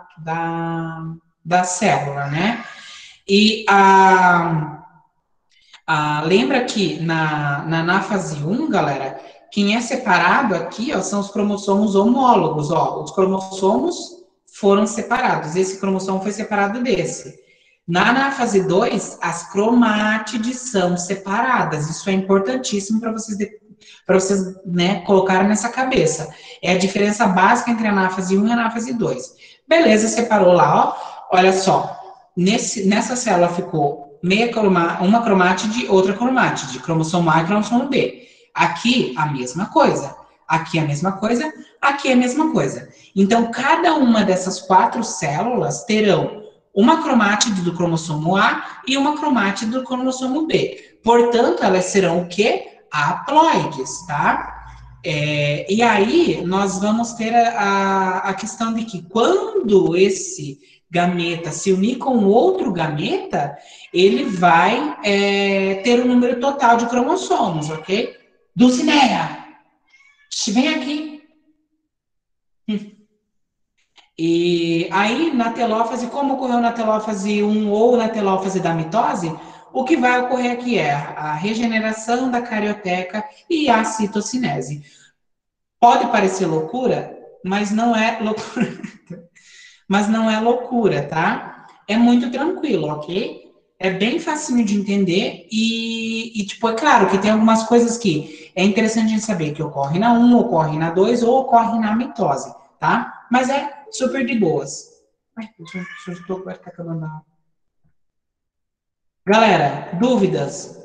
célula, né? E lembra que na anáfase 1, galera, quem é separado aqui, ó, são os cromossomos homólogos, ó. Os cromossomos foram separados. Esse cromossomo foi separado desse. Na anáfase 2, as cromátides são separadas. Isso é importantíssimo para vocês né, colocarem nessa cabeça. É a diferença básica entre a anáfase 1 e a anáfase 2. Beleza, separou lá, ó. Olha só. Nessa célula ficou uma cromátide, outra cromátide, cromossomo A e cromossomo B. Aqui, a mesma coisa. Aqui a mesma coisa, aqui a mesma coisa. Então, cada uma dessas 4 células terão uma cromátide do cromossomo A e uma cromátide do cromossomo B. Portanto, elas serão o quê? Haploides, tá? E aí, nós vamos ter a questão de que quando esse gameta se unir com outro gameta, ele vai ter o número total de cromossomos, ok? Dulcinea, vem aqui. E aí, na telófase, como ocorreu na telófase 1 ou na telófase da mitose, o que vai ocorrer aqui é a regeneração da carioteca e a citocinese. Pode parecer loucura, mas não é loucura. Mas não é loucura, tá? É muito tranquilo, ok? É bem facinho de entender e tipo, é claro que tem algumas coisas que é interessante a gente saber que ocorre na 1, ocorre na 2 ou ocorre na mitose, tá? Mas é super de boas. Ai, vai ficar acabando a... Galera, dúvidas?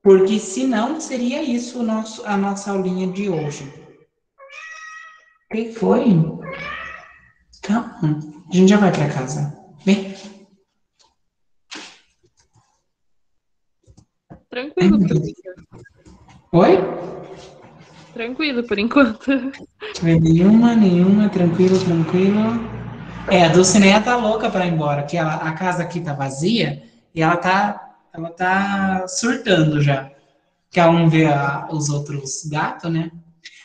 Porque senão seria isso a nossa aulinha de hoje. Quem foi? Calma, a gente já vai para casa. Vem. Tranquilo, professor. Oi? Tranquilo, por enquanto. Nenhuma, tranquilo. A Dulcineia tá louca para ir embora, que a casa aqui tá vazia e ela tá surtando já. Que ela não vê os outros gatos, né?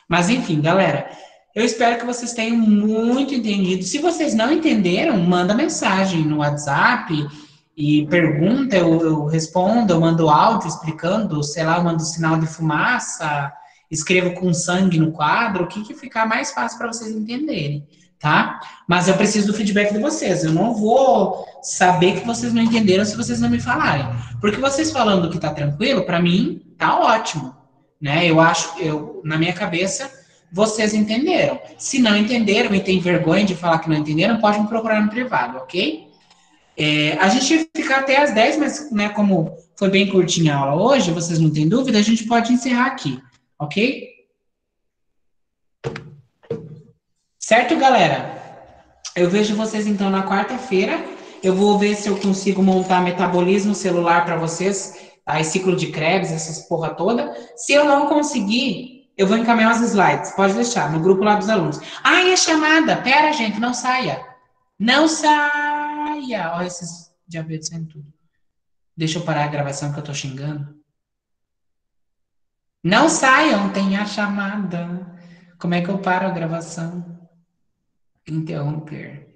Mas enfim, galera, eu espero que vocês tenham muito entendido. Se vocês não entenderam, manda mensagem no WhatsApp e pergunta, eu respondo, eu mando áudio explicando, sei lá, eu mando sinal de fumaça, escrevo com sangue no quadro, o que ficar mais fácil para vocês entenderem, tá? Mas eu preciso do feedback de vocês. Eu não vou saber que vocês não entenderam se vocês não me falarem. Porque vocês falando que tá tranquilo, para mim, tá ótimo, né? Eu acho, na minha cabeça, vocês entenderam. Se não entenderam e tem vergonha de falar que não entenderam, pode me procurar no privado, ok? A gente ia ficar até às 10, mas né, como foi bem curtinha a aula hoje, vocês não têm dúvida, a gente pode encerrar aqui, ok? Certo, galera? Eu vejo vocês então na quarta-feira. Eu vou ver se eu consigo montar metabolismo celular para vocês, tá? E ciclo de Krebs, essas porra toda. Se eu não conseguir, eu vou encaminhar os slides. Pode deixar, no grupo lá dos alunos. Ah, e a chamada? Pera, gente, não saia. Não saia! Olha esses diabetes saindo tudo. Deixa eu parar a gravação que eu tô xingando. Não saiam, tem a chamada. Como é que eu paro a gravação? Interromper.